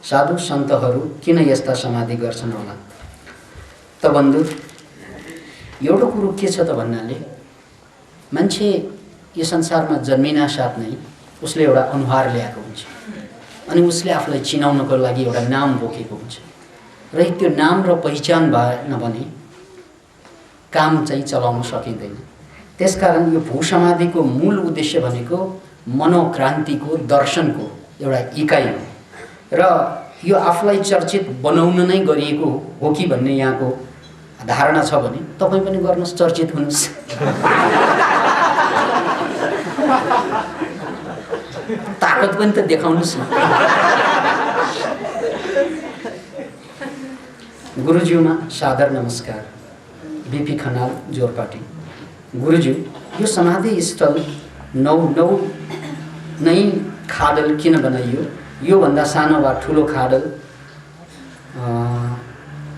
साधु सन्तहरू किन यस्ता समाधि गर्छन् होला? त बन्धु, एउटा कुरो के छ त भन्नाले मान्छे यो संसारमा जन्मिना साथ नै उसले एउटा अनुहार ल्याएको हुन्छ अनि उसले आफूलाई चिनाउनको लागि एउटा नाम बोकेको हुन्छ र त्यो नाम र पहिचान भएन भने काम चाहिँ चलाउन सकिँदैन। त्यसकारण यो भूसमाधिको मूल उद्देश्य भनेको मनोक्रान्तिको दर्शनको एउटा इकाइ हो र यो आफूलाई चर्चित बनाउन नै गरिएको हो कि भन्ने यहाँको धारणा छ भने तपाईँ पनि गर्नुहोस्, चर्चित हुनुहोस्। ताकत पनि त देखाउनुहोस् न। गुरुज्यूमा सादर नमस्कार। बीपी खनाल, जोरपाटी। गुरुज्यू, यो समाधि स्थल 9 नै खाडल किन बनाइयो? यो भन्दा सानो वा ठुलो खाडल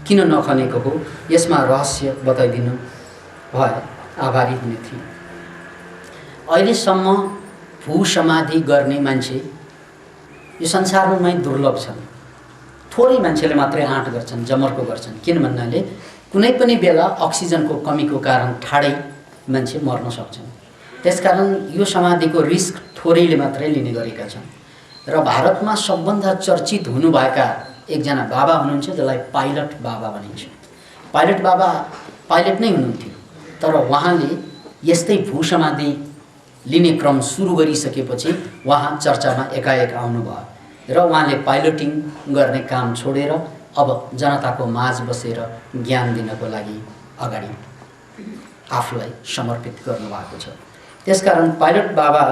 किन नखनेको हो? यसमा रहस्य बताइदिनु भए आभारी हुने थिए। अहिलेसम्म भूसमाधि गर्ने मान्छे यो संसारमै दुर्लभ छन्। थोरै मान्छेले मात्रै आँट गर्छन्, जमर्को गर्छन्। किन भन्नाले कुनै पनि बेला अक्सिजनको कमीको कारण ठाडै मान्छे मर्न सक्छन्। त्यसकारण यो समाधिको रिस्क थोरैले मात्रै लिने गरेका छन्। र भारतमा सबभन्दा चर्चित हुनुभएका एकजना बाबा हुनुहुन्छ जसलाई पाइलट बाबा भनिन्छ। पाइलट बाबा पाइलट नै हुनुहुन्थ्यो, तर उहाँले यस्तै भूसमाधि लिने क्रम सुरु गरिसकेपछि उहाँ चर्चामा एकाएक आउनुभयो र उहाँले पाइलटिङ गर्ने काम छोडेर अब जनताको माझ बसेर ज्ञान दिनको लागि अगाडि आफूलाई समर्पित गर्नुभएको छ। त्यसकारण पाइलट बाबा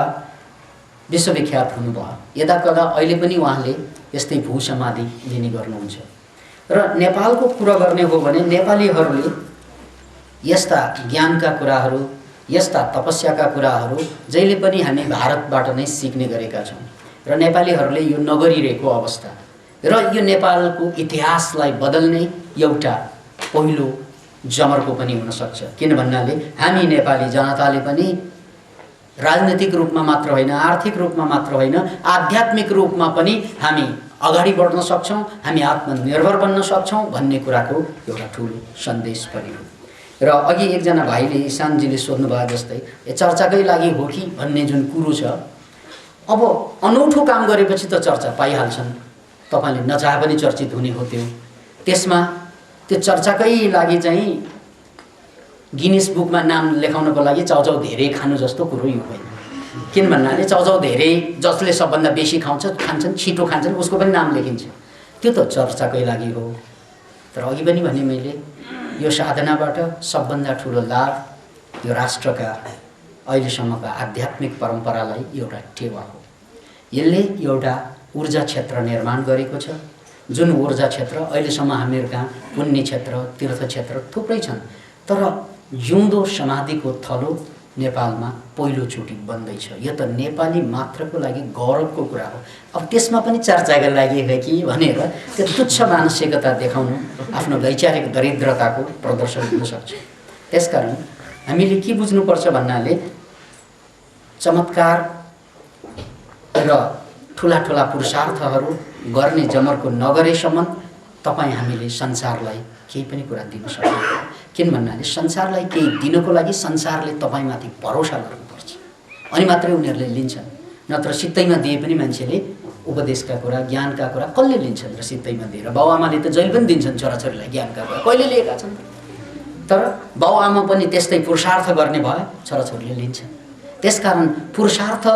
विश्वविख्यात हुनुभयो। यदाकदा अहिले पनि उहाँले यस्तै भू समाधि लिने गर्नुहुन्छ। र नेपालको कुरा गर्ने हो भने नेपालीहरूले यस्ता ज्ञानका कुराहरू, यस्ता तपस्याका कुराहरू जहिले पनि हामी भारतबाट नै सिक्ने गरेका छौँ र नेपालीहरूले यो नगरिरहेको अवस्था र यो नेपालको इतिहासलाई बदल्ने एउटा पहिलो जमर्को पनि हुन सक्छ। किन भन्नाले हामी नेपाली जनताले पनि राजनीतिक रूपमा मात्र होइन, आर्थिक रूपमा मात्र होइन, आध्यात्मिक रूपमा पनि हामी अगाडि बढ्न सक्छौँ, हामी आत्मनिर्भर बन्न सक्छौँ भन्ने कुराको एउटा ठुलो सन्देश पनि हो। र अघि एकजना भाइले इसानजीले सोध्नुभयो जस्तै यो चर्चाकै लागि हो कि भन्ने जुन कुरो छ, अब अनौठो काम गरेपछि त चर्चा पाइहाल्छन्। तपाईँले नचाहे पनि चर्चित हुने हो त्यो। त्यसमा त्यो चर्चाकै लागि चाहिँ गिनिस बुकमा नाम लेखाउनको लागि चाउचाउ धेरै खानु जस्तो कुरो यो होइन। किन भन्नाले चाउचाउ धेरै जसले सबभन्दा बेसी खान्छन्, छिटो खान्छन्, उसको पनि नाम लेखिन्छ। त्यो त चर्चाकै लागि हो। तर अघि पनि भने मैले यो साधनाबाट सबभन्दा ठुलो लाभ यो राष्ट्रका अहिलेसम्मका आध्यात्मिक परम्परालाई एउटा टेवा हो। यसले एउटा ऊर्जा क्षेत्र निर्माण गरेको छ, जुन ऊर्जा क्षेत्र अहिलेसम्म हामीहरू कहाँ पुण्य क्षेत्र, तीर्थ क्षेत्र थुप्रै छन्, तर जिउँदो समाधिको थलो नेपालमा पहिलोचोटि बन्दैछ। यो त नेपाली मात्रको लागि गौरवको कुरा हो। अब त्यसमा पनि चर्चाका लागि है कि भनेर त्यो तुच्छ मानसिकता देखाउनु आफ्नो वैचारिक दरिद्रताको प्रदर्शन हुन सक्छ। त्यसकारण हामीले के बुझ्नुपर्छ भन्नाले चमत्कार र ठुला ठुला पुरुषार्थहरू गर्ने जमर्को नगरेसम्म तपाईँ हामीले संसारलाई केही पनि कुरा दिन सक्दैन। किन भन्नाले संसारलाई केही दिनको लागि संसारले तपाईँमाथि भरोसा गर्नुपर्छ, अनि मात्रै उनीहरूले लिन्छन्। नत्र सित्तैमा दिए पनि मान्छेले उपदेशका कुरा, ज्ञानका कुरा कसले लिन्छन् र सित्तैमा दिएर? बाउआमाले त जहिले पनि दिन्छन् छोराछोरीलाई ज्ञानका कुरा, कहिले लिएका छन्? तर बाउआमा पनि त्यस्तै पुरुषार्थ गर्ने भए छोराछोरीले लिन्छन्। त्यसकारण पुरुषार्थ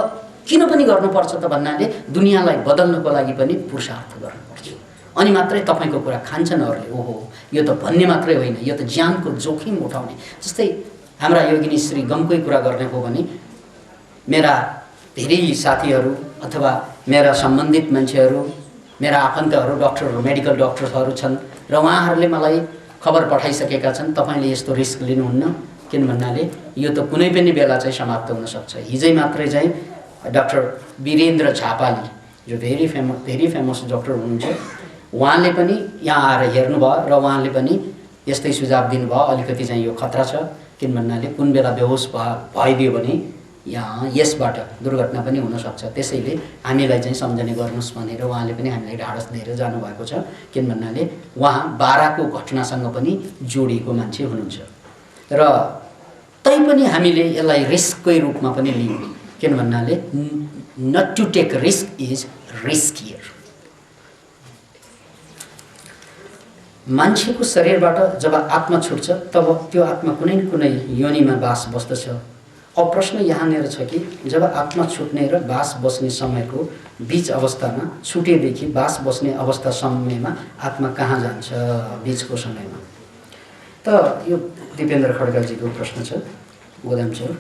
किन पनि गर्नुपर्छ त भन्नाले दुनियाँलाई बदल्नको लागि पनि पुरुषार्थ गर्नुपर्छ, अनि मात्रै तपाईँको कुरा खान्छन् अरूले। ओहो, यो त भन्ने मात्रै होइन, यो त ज्यानको जोखिम उठाउने। जस्तै हाम्रा योगिनी श्री गमकै कुरा गर्ने हो भने मेरा धेरै साथीहरू अथवा मेरा सम्बन्धित मान्छेहरू, मेरा आफन्तहरू डक्टरहरू, मेडिकल डक्टर्सहरू छन् र उहाँहरूले मलाई खबर पठाइसकेका छन् तपाईँले यस्तो रिस्क लिनुहुन्न। किन भन्नाले यो त कुनै पनि बेला चाहिँ समाप्त हुन सक्छ। हिजै मात्रै चाहिँ डाक्टर वीरेन्द्र झापाली जो भेरी फेमस डक्टर हुनुहुन्छ, उहाँले पनि यहाँ आएर हेर्नुभयो र उहाँले पनि यस्तै सुझाव दिनुभयो, अलिकति चाहिँ यो खतरा छ। किन भन्नाले कुन बेला बेहोस भइदियो भने यहाँ यसबाट दुर्घटना पनि हुनसक्छ। त्यसैले हामीलाई चाहिँ सम्झने गर्नुहोस् भनेर उहाँले पनि हामीलाई ढाडस दिएर जानुभएको छ। किन भन्नाले उहाँ बाराको घटनासँग पनि जोडिएको मान्छे हुनुहुन्छ र तैपनि हामीले यसलाई रिस्ककै रूपमा पनि लियौँ। किन भन्नाले not to take risk is riskier. मान्छेको शरीरबाट जब आत्मा छुट्छ तब त्यो आत्मा कुनै न कुनै योनिमा बास बस्दछ। अब प्रश्न यहाँनिर छ कि जब आत्मा छुट्ने र बास बस्ने समयको बीच अवस्थामा, छुटेदेखि बास बस्ने अवस्था समयमा आत्मा कहाँ जान्छ बीचको समयमा? त यो दिपेन्द्र खड्काजीको प्रश्न छ गोदामचौर।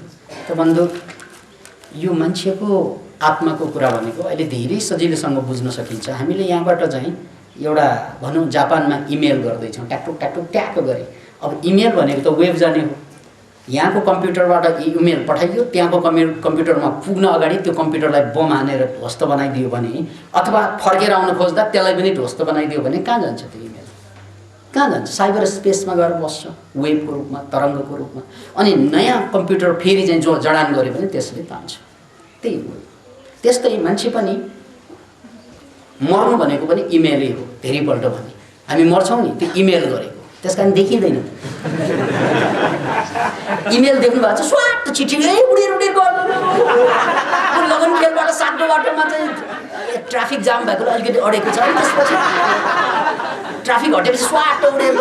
त बन्धु, यो मान्छेको आत्माको कुरा भनेको अहिले धेरै सजिलोसँग बुझ्न सकिन्छ। हामीले यहाँबाट चाहिँ एउटा भनौँ जापानमा इमेल गर्दैछौँ, ट्याकटुक ट्याकटुक ट्याक गरे। अब इमेल भनेको त वेब जाने हो। यहाँको कम्प्युटरबाट इमेल पठाइयो, त्यहाँको कम्प्युटरमा पुग्न अगाडि त्यो कम्प्युटरलाई बम हानेर ध्वस्त बनाइदियो भने, अथवा फर्केर आउन खोज्दा त्यसलाई पनि ध्वस्त बनाइदियो भने कहाँ जान्छ त्यो इमेल? कहाँ जान्छ? साइबर स्पेसमा गएर बस्छ, वेबको रूपमा, तरङ्गको रूपमा। अनि नयाँ कम्प्युटर फेरि चाहिँ जो जडान गऱ्यो भने त्यसले तान्छ। त्यही हो। त्यस्तै मान्छे पनि मर्नु भनेको पनि इमेलै हो। धेरैपल्ट भने हामी मर्छौँ नि, त्यो इमेल गरेको, त्यस कारण देखिँदैन। इमेल देख्नु भएको छ, स्वाट चिठी उडेर लगन खेलबाट सातो बाटोमा चाहिँ ट्राफिक जाम भएको अलिकति अडेको छ, त्यसपछि ट्राफिक हटेपछि स्वाट उडेर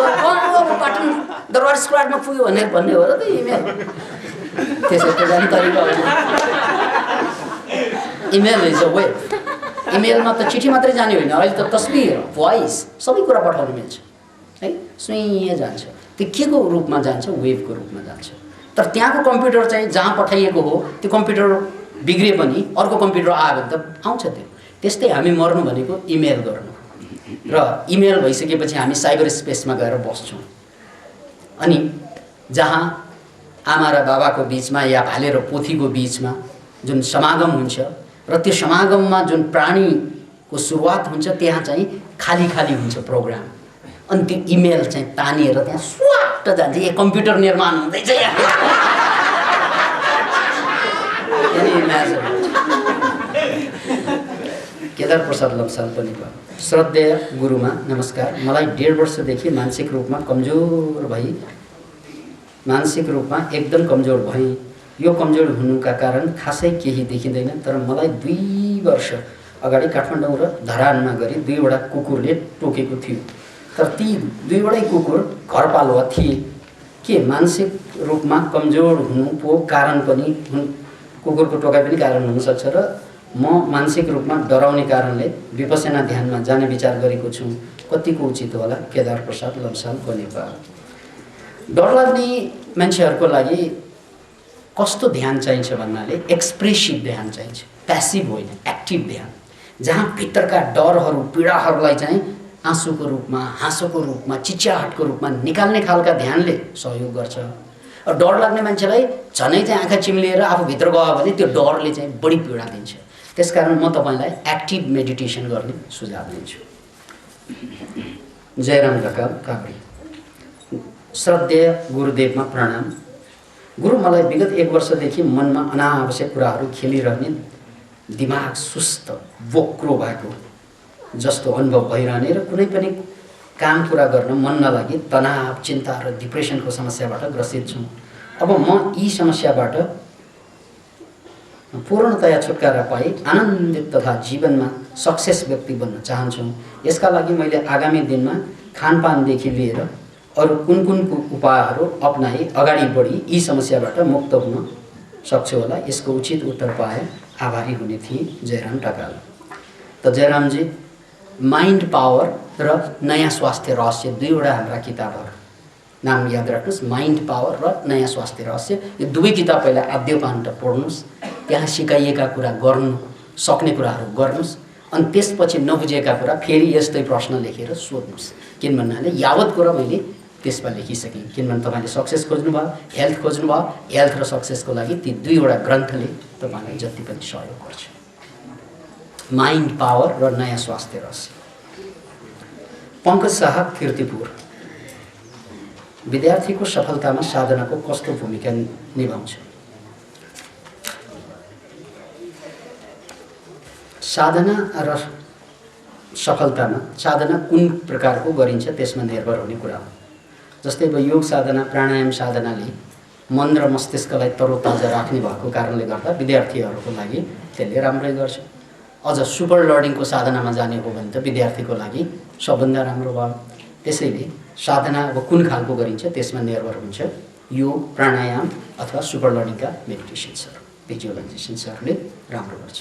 पाटन दरबार स्क्वाडमा पुग्यो भन्ने हो र त इमेल। त्यसरी जाने तरिका होइन। Email is a web. इमेलमा त चिठी मात्रै जाने होइन, अहिले त तस्बिर, भोइस सबै कुरा पठाउनु मिल्छ है, सुइँ जान्छ। त्यो के को रूपमा जान्छ? वेभको रूपमा जान्छ। तर त्यहाँको कम्प्युटर चाहिँ जहाँ पठाइएको हो त्यो कम्प्युटर बिग्रे पनि अर्को कम्प्युटर आयो भने त आउँछ त्यो। त्यस्तै हामी मर्नु भनेको इमेल गर्नु, र इमेल भइसकेपछि हामी साइबर स्पेसमा गएर बस्छौँ। अनि जहाँ आमा र बाबाको बिचमा या भाले र पोथीको बिचमा जुन समागम हुन्छ र त्यो समागममा जुन प्राणीको सुरुवात हुन्छ त्यहाँ चाहिँ खाली खाली हुन्छ प्रोग्राम। अनि त्यो इमेल चाहिँ तानिएर त्यहाँ स्वाट जान्छ। यो कम्प्युटर निर्माण हुँदैछ केदार प्रसाद लम्साल पनि भयो। श्रद्धेय गुरुमा नमस्कार। मलाई 1.5 वर्षदेखि मानसिक रूपमा एकदम कमजोर भएँ। यो कमजोर हुनुका कारण खासै केही देखिँदैन, तर मलाई 2 वर्ष अगाडि काठमाडौँ र धरानमा गरी 2वटा कुकुरले टोकेको थियो। तर ती 2वटै कुकुर घरपालुवा थिए। के मानसिक रूपमा कमजोर हुनुको कारण पनि कुकुरको टोकाइ पनि कारण हुनसक्छ र म मानसिक रूपमा डराउने कारणले विपश्यना ध्यानमा जाने विचार गरेको छु। कतिको उचित होला? केदार प्रसाद लम्साल नेपाल। डर लाग्ने मान्छेहरूको लागि कस्तो ध्यान चाहिन्छ भन्नाले एक्सप्रेसिभ ध्यान चाहिन्छ, प्यासिभ होइन, एक्टिभ ध्यान, जहाँ भित्रका डरहरू पीडाहरूलाई चाहिँ आँसुको रूपमा, हाँसोको रूपमा, चिच्याहटको रूपमा निकाल्ने खालका ध्यानले सहयोग गर्छ। डर लाग्ने मान्छेलाई झनै चाहिँ आँखा चिम्लिएर आफूभित्र गयो भने त्यो डरले चाहिँ बढी पीडा दिन्छ। त्यसकारण म तपाईँलाई एक्टिभ मेडिटेसन गर्ने सुझाव दिन्छु। जयराम ढकाल काभ्रे। श्रद्धेय गुरुदेवमा प्रणाम। गुरु, मलाई विगत 1 वर्षदेखि मनमा अनावश्यक कुराहरू खेलिरहने, दिमाग सुस्त बोक्रो भएको जस्तो अनुभव भइरहने र कुनै पनि काम पुरा गर्न मन नलागी तनाव, चिन्ता र डिप्रेसनको समस्याबाट ग्रसित छु। अब म यी समस्याबाट पूर्णतया छुटकारा पाई आनन्दित तथा जीवनमा सक्सेस व्यक्ति बन्न चाहन्छु। यसका लागि मैले आगामी दिनमा खानपानदेखि लिएर अरू कुन उपायहरू अपनाई अगाडि बढी यी समस्याबाट मुक्त हुन सक्छु होला? यसको उचित उत्तर पाए आभारी हुने थिएँ। जयराम ढकाल। त जयरामजी, माइन्ड पावर र नयाँ स्वास्थ्य रहस्य 2वटा हाम्रा किताबहरू, नाम याद राख्नुहोस्, माइन्ड पावर र नयाँ स्वास्थ्य रहस्य। यो 2 किताब पहिला आद्योपान्त पढ्नुहोस्। त्यहाँ सिकाइएका कुरा गर्नु सक्ने कुराहरू गर्नुहोस्। अनि त्यसपछि नबुझेका कुरा फेरि यस्तै प्रश्न लेखेर सोध्नुहोस्। किन भन्नाले यावत कुरा मैले त्यसमा लेखिसकेँ। किनभने तपाईँले सक्सेस खोज्नुभयो, हेल्थ खोज्नुभयो, हेल्थ र सक्सेसको लागि ती 2वटा ग्रन्थले तपाईँलाई जति पनि सहयोग गर्छ। माइन्ड पावर र नयाँ स्वास्थ्य रहस्य। पङ्कज शाह, कीर्तिपुर। विद्यार्थीको सफलतामा साधनाको कस्तो भूमिका निभाउँछ? साधना र सफलतामा साधना कुन प्रकारको गरिन्छ त्यसमा निर्भर हुने कुरा हो। जस्तै अब योग साधना, प्राणायाम साधनाले मन र मस्तिष्कलाई तरोताजा राख्ने भएको कारणले गर्दा विद्यार्थीहरूको लागि त्यसले राम्रै गर्छ। अझ सुपर लर्निङको साधनामा जाने हो भने त विद्यार्थीको लागि सबभन्दा राम्रो भयो। त्यसैले साधना अब कुन खालको गरिन्छ त्यसमा निर्भर हुन्छ। योग, प्राणायाम अथवा सुपर लर्निङका मेडिटेसन्सहरू, भिजुअलाइजेसन्सहरूले राम्रो गर्छ।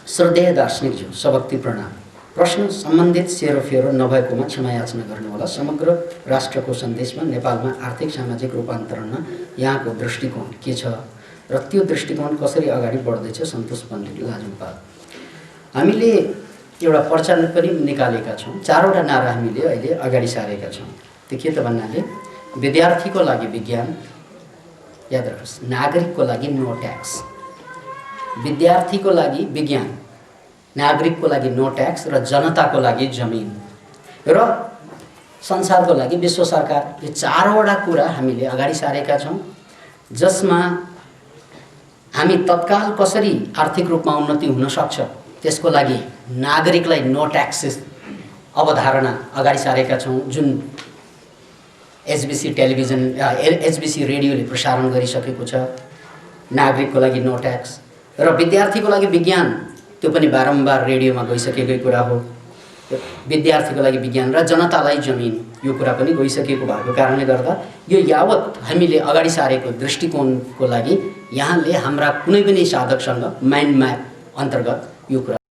श्रद्धेय दार्शनिकज्यू, सबक्ति प्रणाम। प्रश्न सम्बन्धित सेरोफेरो नभएकोमा क्षमा याचना गर्नुहोला। समग्र राष्ट्रको सन्देशमा नेपालमा आर्थिक सामाजिक रूपान्तरणमा यहाँको दृष्टिकोण के छ र त्यो दृष्टिकोण कसरी अगाडि बढ्दैछ? सन्तोष पण्डित, लाजुङपाल। हामीले एउटा पर्चा पनि निकालेका छौँ। 4वटा नारा हामीले अहिले अगाडि सारेका छौँ। त्यो के त भन्नाले विद्यार्थीको लागि विज्ञान, याद राख्नुहोस्, नागरिकको लागि नो ट्याक्स। विद्यार्थीको लागि विज्ञान, नागरिकको लागि नो ट्याक्स र जनताको लागि जमिन र संसारको लागि विश्व सरकार। यो 4वटा कुरा हामीले अगाडि सारेका छौँ, जसमा हामी तत्काल कसरी आर्थिक रूपमा उन्नति हुन सक्छ त्यसको लागि नागरिकलाई नो ट्याक्सेस अवधारणा अगाडि सारेका छौँ, जुन एचबिसी टेलिभिजन, एचबिसी रेडियोले प्रसारण गरिसकेको छ। नागरिकको लागि नो ट्याक्स र विद्यार्थीको लागि विज्ञान, त्यो पनि बारम्बार रेडियोमा गइसकेकै कुरा हो। विद्यार्थीको लागि विज्ञान र जनतालाई जमिन, यो कुरा पनि गइसकेको भएको कारणले गर्दा यो यावत हामीले अगाडि सारेको दृष्टिकोणको लागि यहाँले हाम्रा कुनै पनि साधकसँग माइन्ड म्याप अन्तर्गत यो कुरा